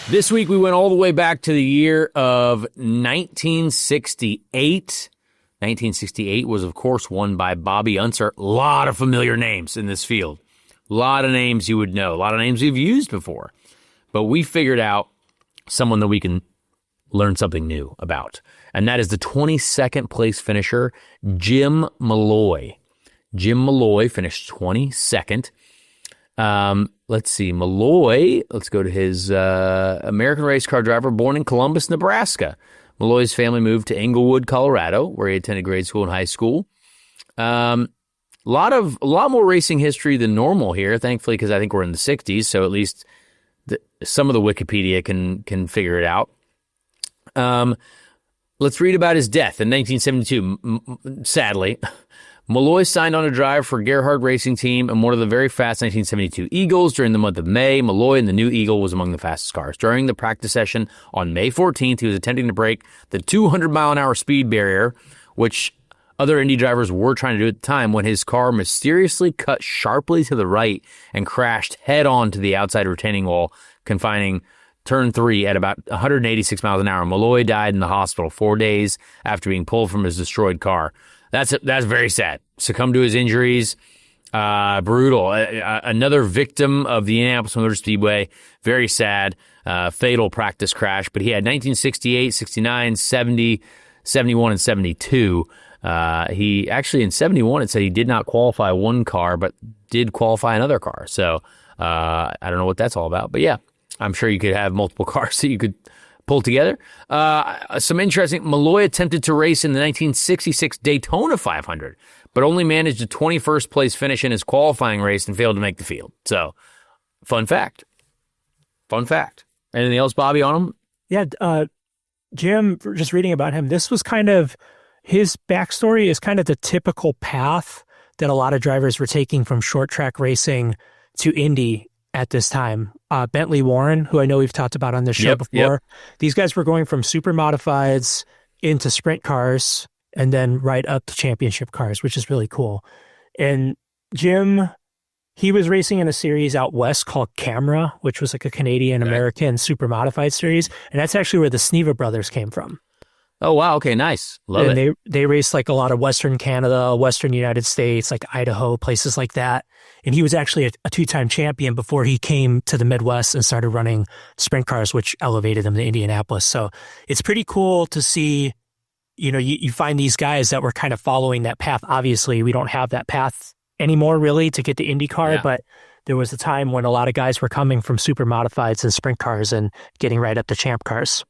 This week, we went all the way back to the year of 1968. 1968 was, of course, won by Bobby Unser. A lot of familiar names in this field. A lot of names you would know. A lot of names you've used before. But we figured out someone that we can learn something new about. And that is the 22nd place finisher, Jim Malloy. Jim Malloy finished 22nd. Let's see, Malloy, let's go to his American race car driver, born in Columbus, Nebraska. Malloy's family moved to Englewood, Colorado, where he attended grade school and high school. A lot more racing history than normal here, thankfully, because I think we're in the 60s, so at least some of the Wikipedia can figure it out. Let's read about his death in 1972. Sadly, Malloy signed on to drive for Gerhard Racing Team and one of the very fast 1972 Eagles during the month of May. Malloy and the new Eagle was among the fastest cars. During the practice session on May 14th, he was attempting to break the 200-mile-an-hour speed barrier, which other Indy drivers were trying to do at the time, when his car mysteriously cut sharply to the right and crashed head-on to the outside retaining wall, confining Turn 3 at about 186 miles an hour. Malloy died in the hospital 4 days after being pulled from his destroyed car. That's very sad. Succumbed to his injuries. Brutal. Another victim of the Indianapolis Motor Speedway. Very sad. Fatal practice crash. But he had 1968, 69, 70, 71, and 72. He actually, in 71, it said he did not qualify one car, but did qualify another car. So I don't know what that's all about. But yeah, I'm sure you could have multiple cars that you could pull together. Some interesting, Malloy attempted to race in the 1966 Daytona 500, but only managed a 21st place finish in his qualifying race and failed to make the field. So, fun fact. Anything else, Bobby, on him? Yeah, Jim, just reading about him, this was kind of, his backstory is kind of the typical path that a lot of drivers were taking from short track racing to Indy at this time. Bentley Warren, who I know we've talked about on this show before, these guys were going from super modifieds into sprint cars and then right up to championship cars, which is really cool. And Jim, he was racing in a series out west called Camera, which was like a Canadian-American super modified series. And that's actually where the Sneva brothers came from. Oh, wow. Okay, nice. Love and it. They race like a lot of Western Canada, Western United States, like Idaho, places like that. And he was actually a two-time champion before he came to the Midwest and started running sprint cars, which elevated him to Indianapolis. So it's pretty cool to see, you find these guys that were kind of following that path. Obviously, we don't have that path anymore really to get to IndyCar, but there was a time when a lot of guys were coming from super modifieds and sprint cars and getting right up to champ cars.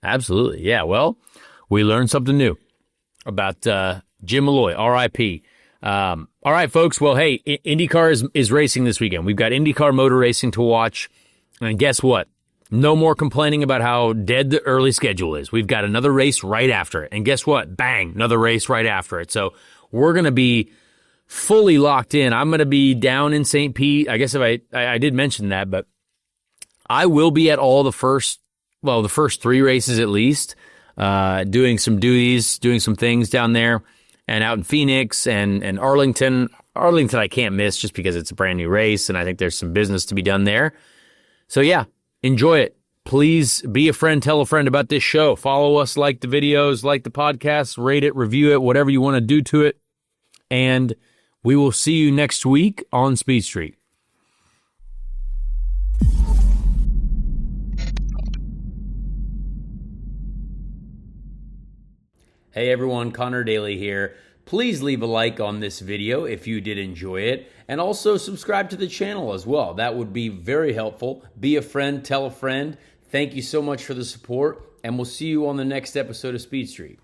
Absolutely. Yeah. Well, we learned something new about Jim Malloy, RIP. All right, folks. Well, hey, IndyCar is racing this weekend. We've got IndyCar motor racing to watch. And guess what? No more complaining about how dead the early schedule is. We've got another race right after it. And guess what? Bang, another race right after it. So we're going to be fully locked in. I'm going to be down in St. Pete. I guess if I did mention that, but I will be at all the first 3 races at least, doing some duties, doing some things down there, and out in Phoenix and Arlington. Arlington I can't miss just because it's a brand new race, and I think there's some business to be done there. So yeah, enjoy it. Please be a friend, tell a friend about this show. Follow us, like the videos, like the podcast, rate it, review it, whatever you want to do to it. And we will see you next week on Speed Street. Hey everyone, Connor Daly here. Please leave a like on this video if you did enjoy it, and also subscribe to the channel as well. That would be very helpful. Be a friend, tell a friend. Thank you so much for the support, and we'll see you on the next episode of Speed Street.